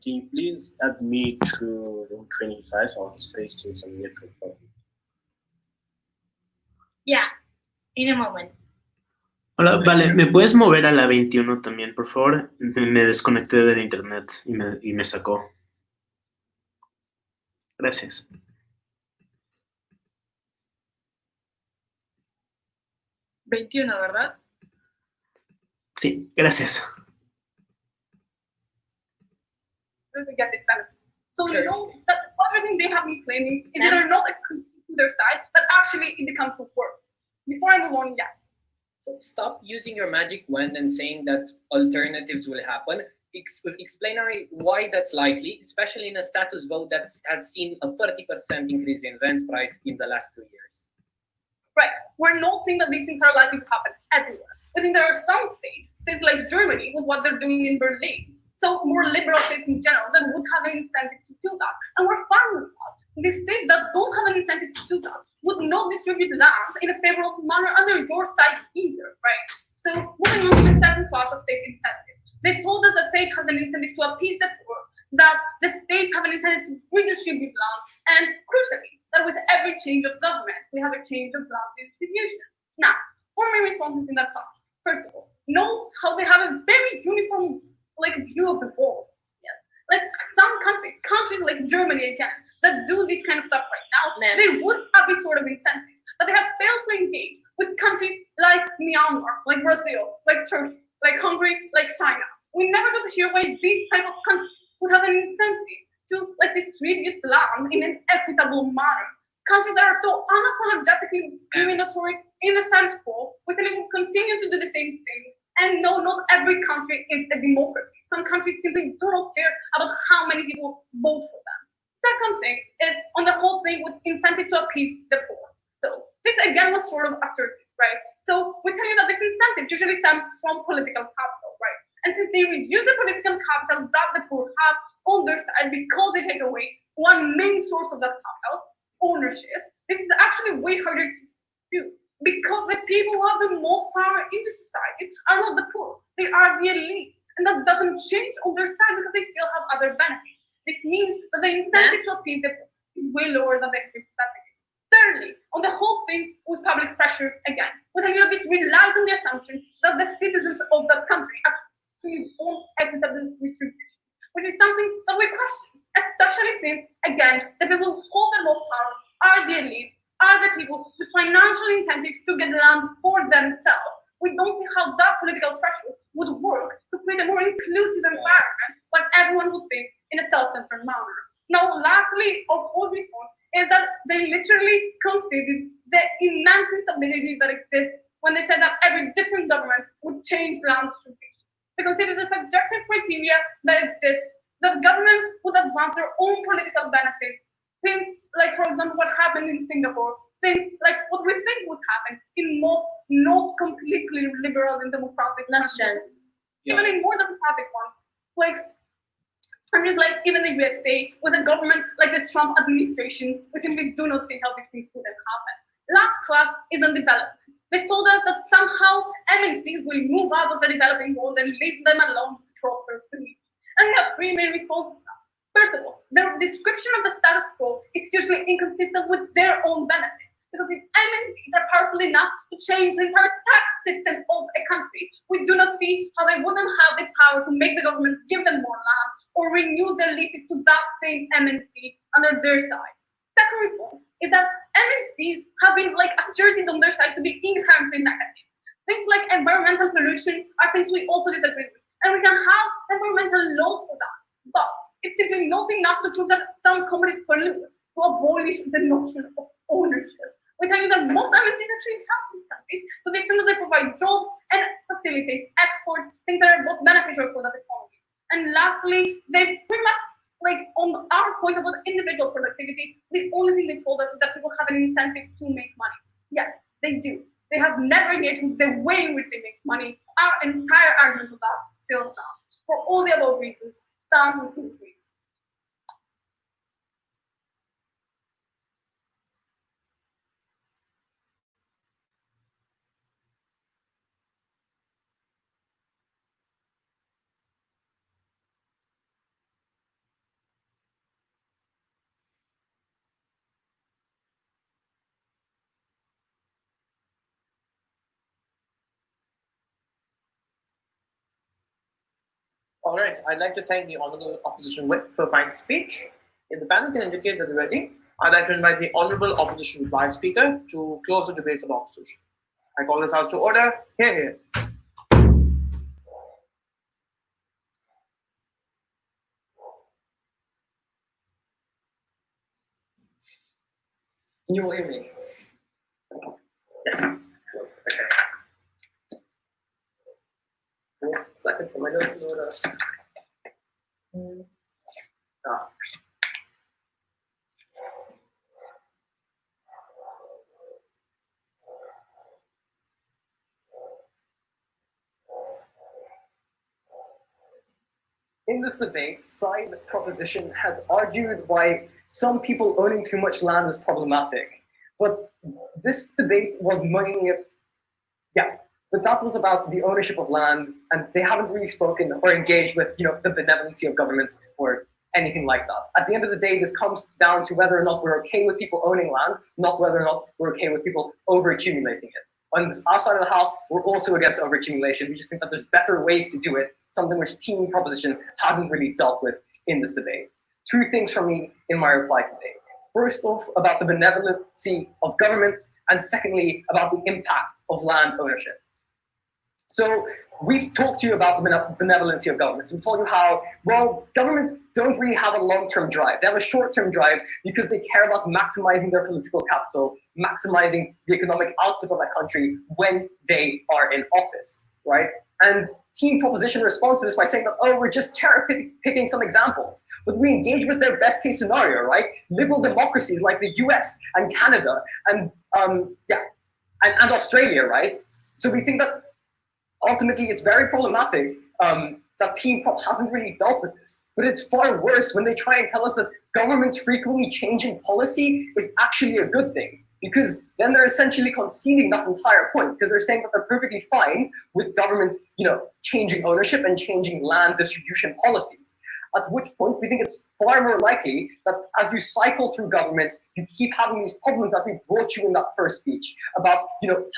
Can you please add me to room 25? I was facing some network problem. Yeah, in a moment. Hola, vale, ¿me puedes mover a la 21 también, por favor? Me desconecté del internet y me sacó. Gracias. ¿verdad? Sí, gracias. To get this benefit. So you know that everything they have been claiming is either not exclusive to their side, but actually it becomes worse. Before I move on, yes. So stop using your magic wand and saying that alternatives will happen. Explain why that's likely, especially in a status vote that has seen a 30% increase in rent price in the last 2 years. Right. We're not saying that these things are likely to happen everywhere. I think there are some states like Germany, with what they're doing in Berlin, so more liberal states in general, that would have an incentive to do that. And we're fine with that. The states that don't have an incentive to do that would not distribute land in a favorable manner under your side either, right? So moving on to the second class of state incentives. They've told us that states have an incentive to appease the poor, that the states have an incentive to redistribute land, and crucially, that with every change of government, we have a change of land distribution. Now, four main responses in that class. First of all, note how they have a very uniform view of the world. Yes. Like some countries like Germany again, that do this kind of stuff right now, they would have this sort of incentives, but they have failed to engage with countries like Myanmar, like Brazil, like Turkey, like Hungary, like China. We never got to hear why these type of countries would have an incentive to distribute land in an equitable manner. Countries that are so unapologetically discriminatory in the status quo, we can even continue to do the same thing. And no, not every country is a democracy. Some countries simply do not care about how many people vote for them. Second thing is on the whole thing with incentive to appease the poor. So this again was sort of assertive, right? So we tell you that this incentive usually stems from political capital, right? And since they reduce the political capital that the poor have on their side because they take away one main source of that capital, ownership, this is actually way harder to do because the people who have the most power in the society are not the poor, they are the elite. And that doesn't change on their side because they still have other benefits. This means that the incentive to appease the poor is way lower than the incentive. Thirdly, on the whole thing with public pressure again, we tell you that this relies on the assumption that the citizens of that country actually want equitable distribution, which is something that we question, especially since, again, the people who hold the most power are the elite, are the people with financial incentives to get land for themselves. We don't see how that political pressure would work to create a more inclusive environment when everyone would think in a self-centered manner. Now, lastly, of all these points, is that they literally conceded the immense instability that exists when they said that every different government would change land distribution. They considered the subjective criteria that exists, that governments would advance their own political benefits. Things like, for example, what happened in Singapore, things like what we think would happen in most not completely liberal and democratic countries. Even in more democratic ones, like countries like even the USA, with a government like the Trump administration, we simply do not see how these things could happen. Last class is on development. They've told us that somehow MNCs will move out of the developing world and leave them alone to prosper freely. And we have three main responses now. First of all, their description of the status quo is usually inconsistent with their own benefit. Because if MNCs are powerful enough to change the entire tax system of a country, we do not see how they wouldn't have the power to make the government give them more land or renew their leases to that same MNC under their side. Second response is that MNCs have been asserted on their side to be inherently negative. Things like environmental pollution are things we also disagree with, and we can have environmental laws for that. But it's simply not enough to prove that some companies pollute to abolish the notion of ownership. We tell you that most MNCs actually help these countries to the extent that they provide jobs and facilitate exports, things that are both beneficial for that economy. And lastly, they pretty much, on our point about individual productivity, the only thing they told us is that people have an incentive to make money. Yes, they do. They have never engaged with the way in which they make money. Our entire argument of that still stands. For all the above reasons, stand with two please. All right, I'd like to thank the Honorable Opposition Whip for a fine speech. If the panel can indicate that they're ready, I'd like to invite the Honorable Opposition Reply Speaker to close the debate for the opposition. I call this House to order. Hear, hear. You will hear me. Yes. Excellent. Okay. 1 second for my notes. In this debate, side proposition has argued why some people owning too much land is problematic. But this debate was but that was about the ownership of land, and they haven't really spoken or engaged with the benevolency of governments or anything like that. At the end of the day, this comes down to whether or not we're okay with people owning land, not whether or not we're okay with people over-accumulating it. On our side of the house, we're also against over-accumulation. We just think that there's better ways to do it, something which team proposition hasn't really dealt with in this debate. 2 things from me in my reply today. First off, about the benevolency of governments, and secondly, about the impact of land ownership. So we've talked to you about the benevolency of governments. We've told you how, well, governments don't really have a long-term drive. They have a short-term drive because they care about maximizing their political capital, maximizing the economic output of that country when they are in office, right? And team proposition responds to this by saying that, oh, we're just cherry-picking some examples. But we engage with their best-case scenario, right? Liberal democracies like the US and Canada and Australia, right? So we think that ultimately it's very problematic that Team Prop hasn't really dealt with this. But it's far worse when they try and tell us that governments frequently changing policy is actually a good thing. Because then they're essentially conceding that entire point, because they're saying that they're perfectly fine with governments, changing ownership and changing land distribution policies. At which point we think it's far more likely that as you cycle through governments, you keep having these problems that we brought you in that first speech about,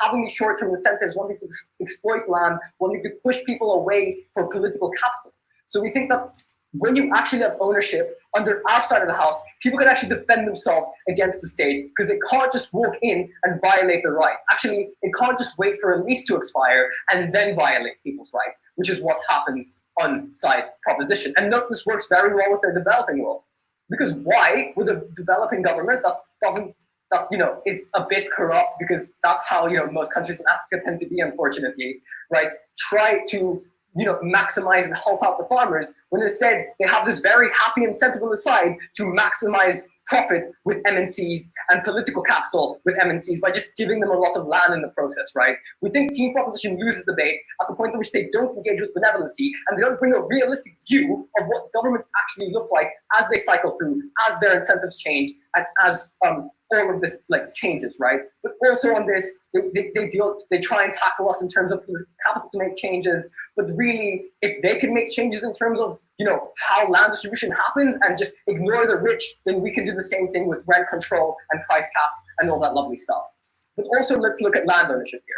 having these short-term incentives, wanting to exploit land, wanting to push people away from political capital. So we think that when you actually have ownership under our side of the house, people can actually defend themselves against the state because they can't just walk in and violate their rights. Actually, it can't just wait for a lease to expire and then violate people's rights, which is what happens on side proposition. And note this works very well with their developing world. Because why would a developing government that is a bit corrupt, because that's how most countries in Africa tend to be, unfortunately, right? Try to maximize and help out the farmers, when instead they have this very happy incentive on the side to maximize profit with MNCs and political capital with MNCs by just giving them a lot of land in the process, right? We think team proposition loses debate at the point at which they don't engage with benevolency and they don't bring a realistic view of what governments actually look like as they cycle through, as their incentives change, and as all of this changes, right? But also on this, they try and tackle us in terms of capital to make changes, but really, if they can make changes in terms of how land distribution happens and just ignore the rich, then we can do the same thing with rent control and price caps and all that lovely stuff. But also, let's look at land ownership here.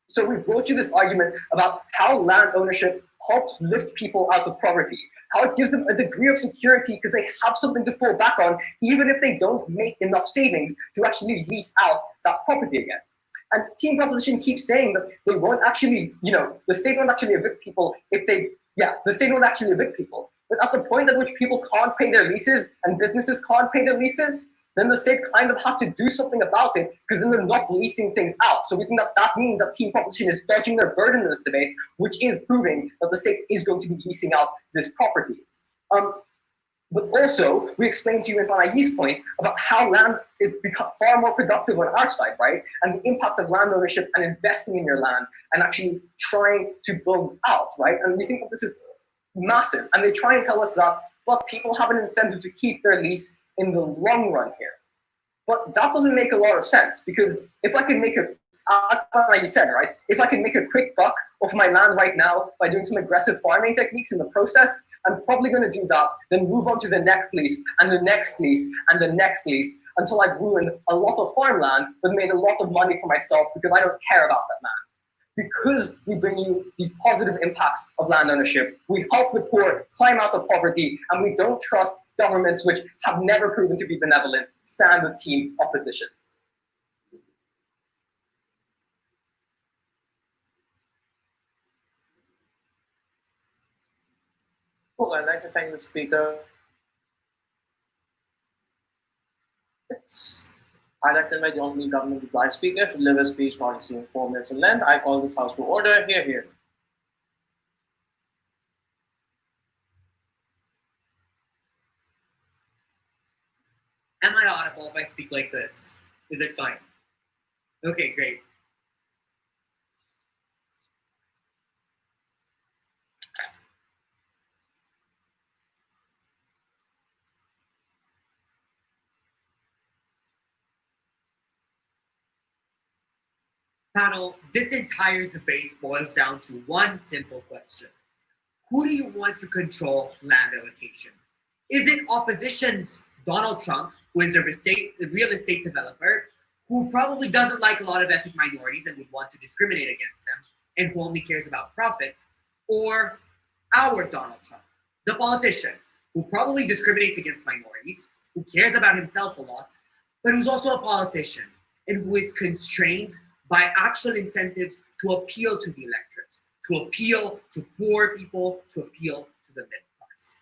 So we brought you this argument about how land ownership helps lift people out of poverty, how it gives them a degree of security because they have something to fall back on, even if they don't make enough savings to actually lease out that property again. And team proposition keeps saying that they won't actually, the state won't actually evict people if they, the state won't actually evict people. But at the point at which people can't pay their leases and businesses can't pay their leases, then the state kind of has to do something about it because then they're not leasing things out. So we think that means that team proposition is dodging their burden in this debate, which is proving that the state is going to be leasing out this property. But also, we explained to you in Panayi's point about how land is become far more productive on our side, right? And the impact of land ownership and investing in your land and actually trying to build out, right? And we think that this is massive. And they try and tell us that, but people have an incentive to keep their lease in the long run here. But that doesn't make a lot of sense because if I can make like you said, right? If I can make a quick buck off my land right now by doing some aggressive farming techniques in the process, I'm probably going to do that, then move on to the next lease and the next lease and the next lease until I've ruined a lot of farmland but made a lot of money for myself because I don't care about that land. Because we bring you these positive impacts of land ownership, we help the poor climb out of poverty, and we don't trust governments which have never proven to be benevolent stand with team opposition. Cool. I'd like to thank the speaker. I'd like to invite the only government advised speaker to deliver a speech not exceeding 4 minutes in length. I call this House to order. Hear, hear. Am I audible if I speak like this? Is it fine? Okay, great. Panel, this entire debate boils down to one simple question. Who do you want to control land allocation? Is it opposition's Donald Trump, who is a real estate developer, who probably doesn't like a lot of ethnic minorities and would want to discriminate against them, and who only cares about profit, or our Donald Trump, the politician, who probably discriminates against minorities, who cares about himself a lot, but who's also a politician, and who is constrained by actual incentives to appeal to the electorate, to appeal to poor people, to appeal to the middle class.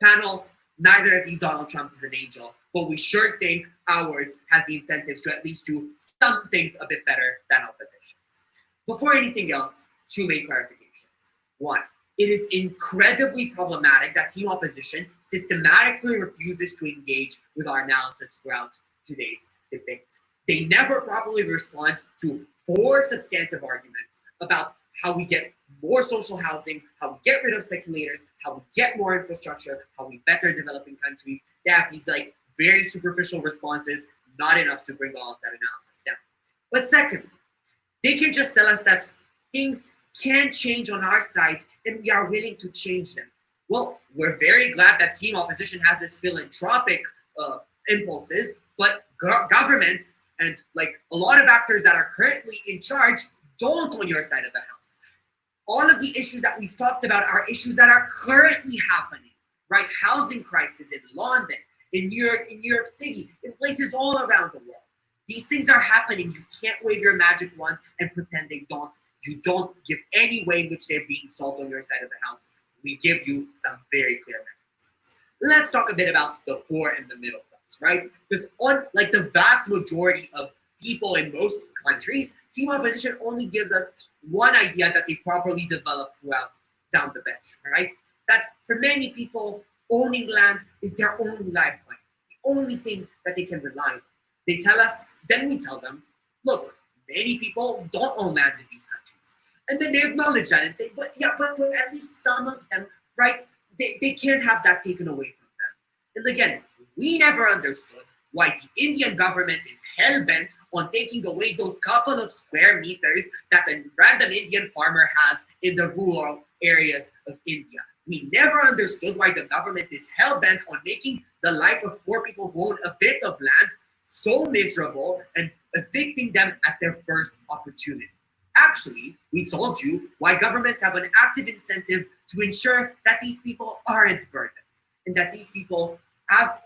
Panel, neither of these Donald Trumps is an angel, but we sure think ours has the incentives to at least do some things a bit better than opposition's. Before anything else, two main clarifications. One, it is incredibly problematic that team opposition systematically refuses to engage with our analysis throughout today's debate. They never properly respond to 4 substantive arguments about how we get more social housing, how we get rid of speculators, how we get more infrastructure, how we better developing countries. They have these like very superficial responses, not enough to bring all of that analysis down. But second, they can just tell us that things can change on our side and we are willing to change them. Well, we're very glad that team opposition has this philanthropic impulses, but governments and like a lot of actors that are currently in charge don't on your side of the house. All of the issues that we've talked about are issues that are currently happening, right? Housing crisis in London, in New York City, in places all around the world. These things are happening. You can't wave your magic wand and pretend they don't. You don't give any way in which they're being solved on your side of the house. We give you some very clear mechanisms. Let's talk a bit about the poor and the middle class, right? Because on like the vast majority of people in most countries, team opposition only gives us one idea that they properly develop throughout down the bench, right? That for many people, owning land is their only lifeline, the only thing that they can rely on. They tell us, then we tell them, look, many people don't own land in these countries. And then they acknowledge that and say, but for at least some of them, right, they can't have that taken away from them. And again, we never understood why the Indian government is hell-bent on taking away those couple of square meters that a random Indian farmer has in the rural areas of India. We never understood why the government is hell-bent on making the life of poor people who own a bit of land so miserable and evicting them at their first opportunity. Actually, we told you why governments have an active incentive to ensure that these people aren't burdened and that these people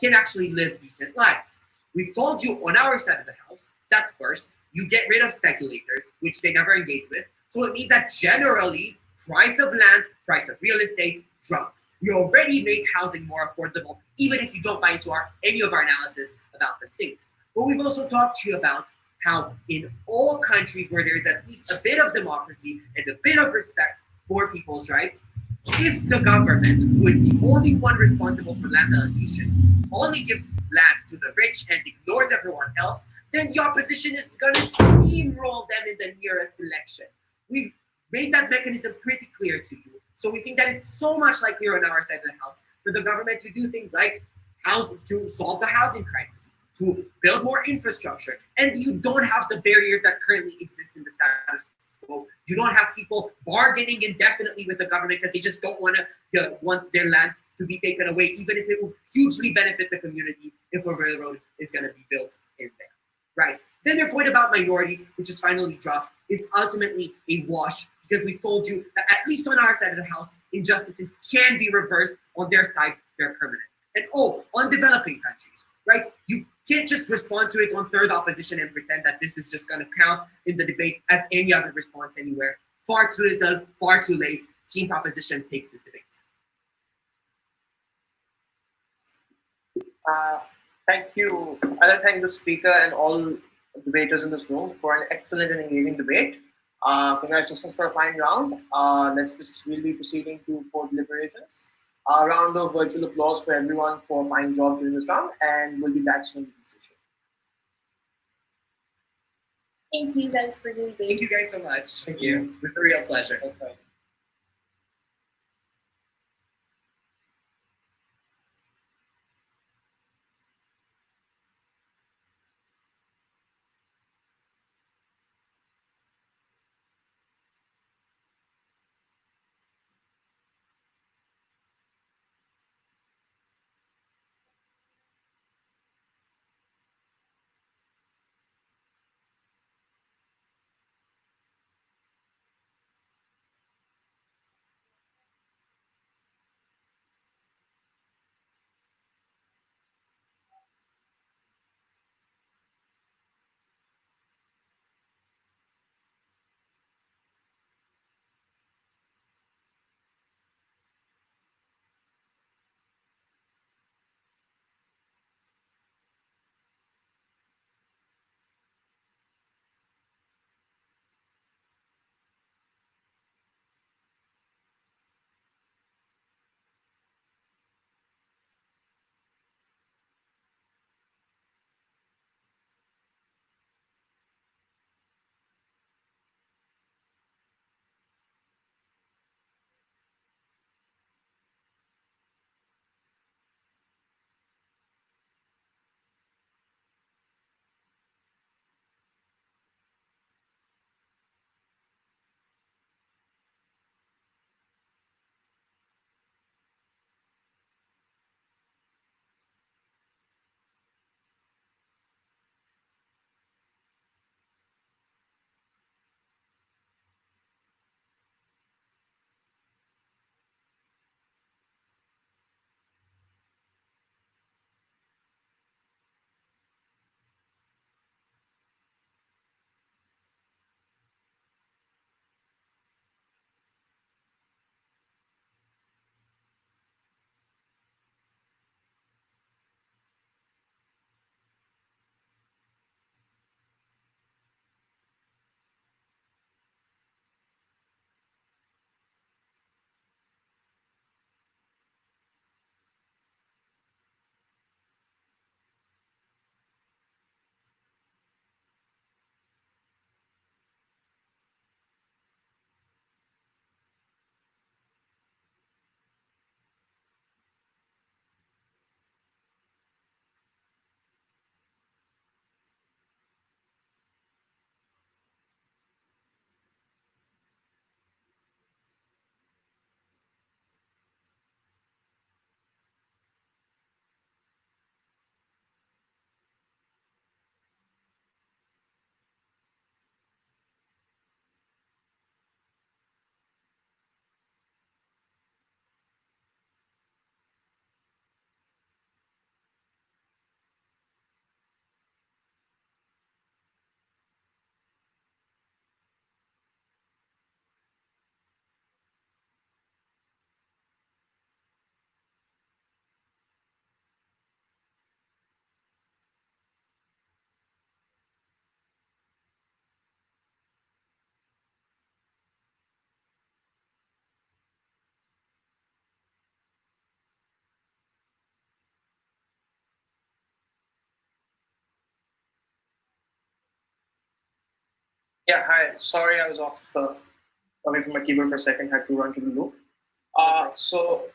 can actually live decent lives. We've told you on our side of the house that first, you get rid of speculators, which they never engage with. So it means that generally, price of land, price of real estate drops. We already make housing more affordable, even if you don't buy into any of our analysis about the state. But we've also talked to you about how in all countries where there is at least a bit of democracy and a bit of respect for people's rights, if the government, who is the only one responsible for land allocation, only gives land to the rich and ignores everyone else, then the opposition is going to steamroll them in the nearest election. We've made that mechanism pretty clear to you. So we think that it's so much likelier on our side of the house for the government to do things like to solve the housing crisis, to build more infrastructure, and you don't have the barriers that currently exist in the status quo. You don't have people bargaining indefinitely with the government because they just don't want their land to be taken away, even if it will hugely benefit the community if a railroad is going to be built in there. right? Then their point about minorities, which is finally dropped, is ultimately a wash because we've told you that at least on our side of the house, injustices can be reversed. On their side, they're permanent. And on developing countries, right? You can't just respond to it on third opposition and pretend that this is just going to count in the debate as any other response anywhere. Far too little, far too late. Team proposition takes this debate. Thank you. I'd like to thank the speaker and all debaters in this room for an excellent and engaging debate. Congratulations for a fine round. We'll be proceeding to four deliberations. A round of virtual applause for everyone for a fine job during this round, and we'll be back soon with this session. Thank you guys for the debate. Thank you guys so much. Thank you. It was a real pleasure. Okay. Yeah, hi. Sorry, I was off away from my keyboard for a second. Had to run to the loo. So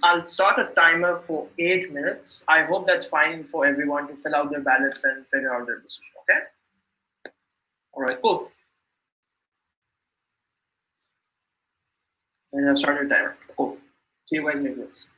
I'll start a timer for 8 minutes. I hope that's fine for everyone to fill out their ballots and figure out their decision. Okay. All right. Cool. And I'll start your timer. Cool. See you guys in 8 minutes.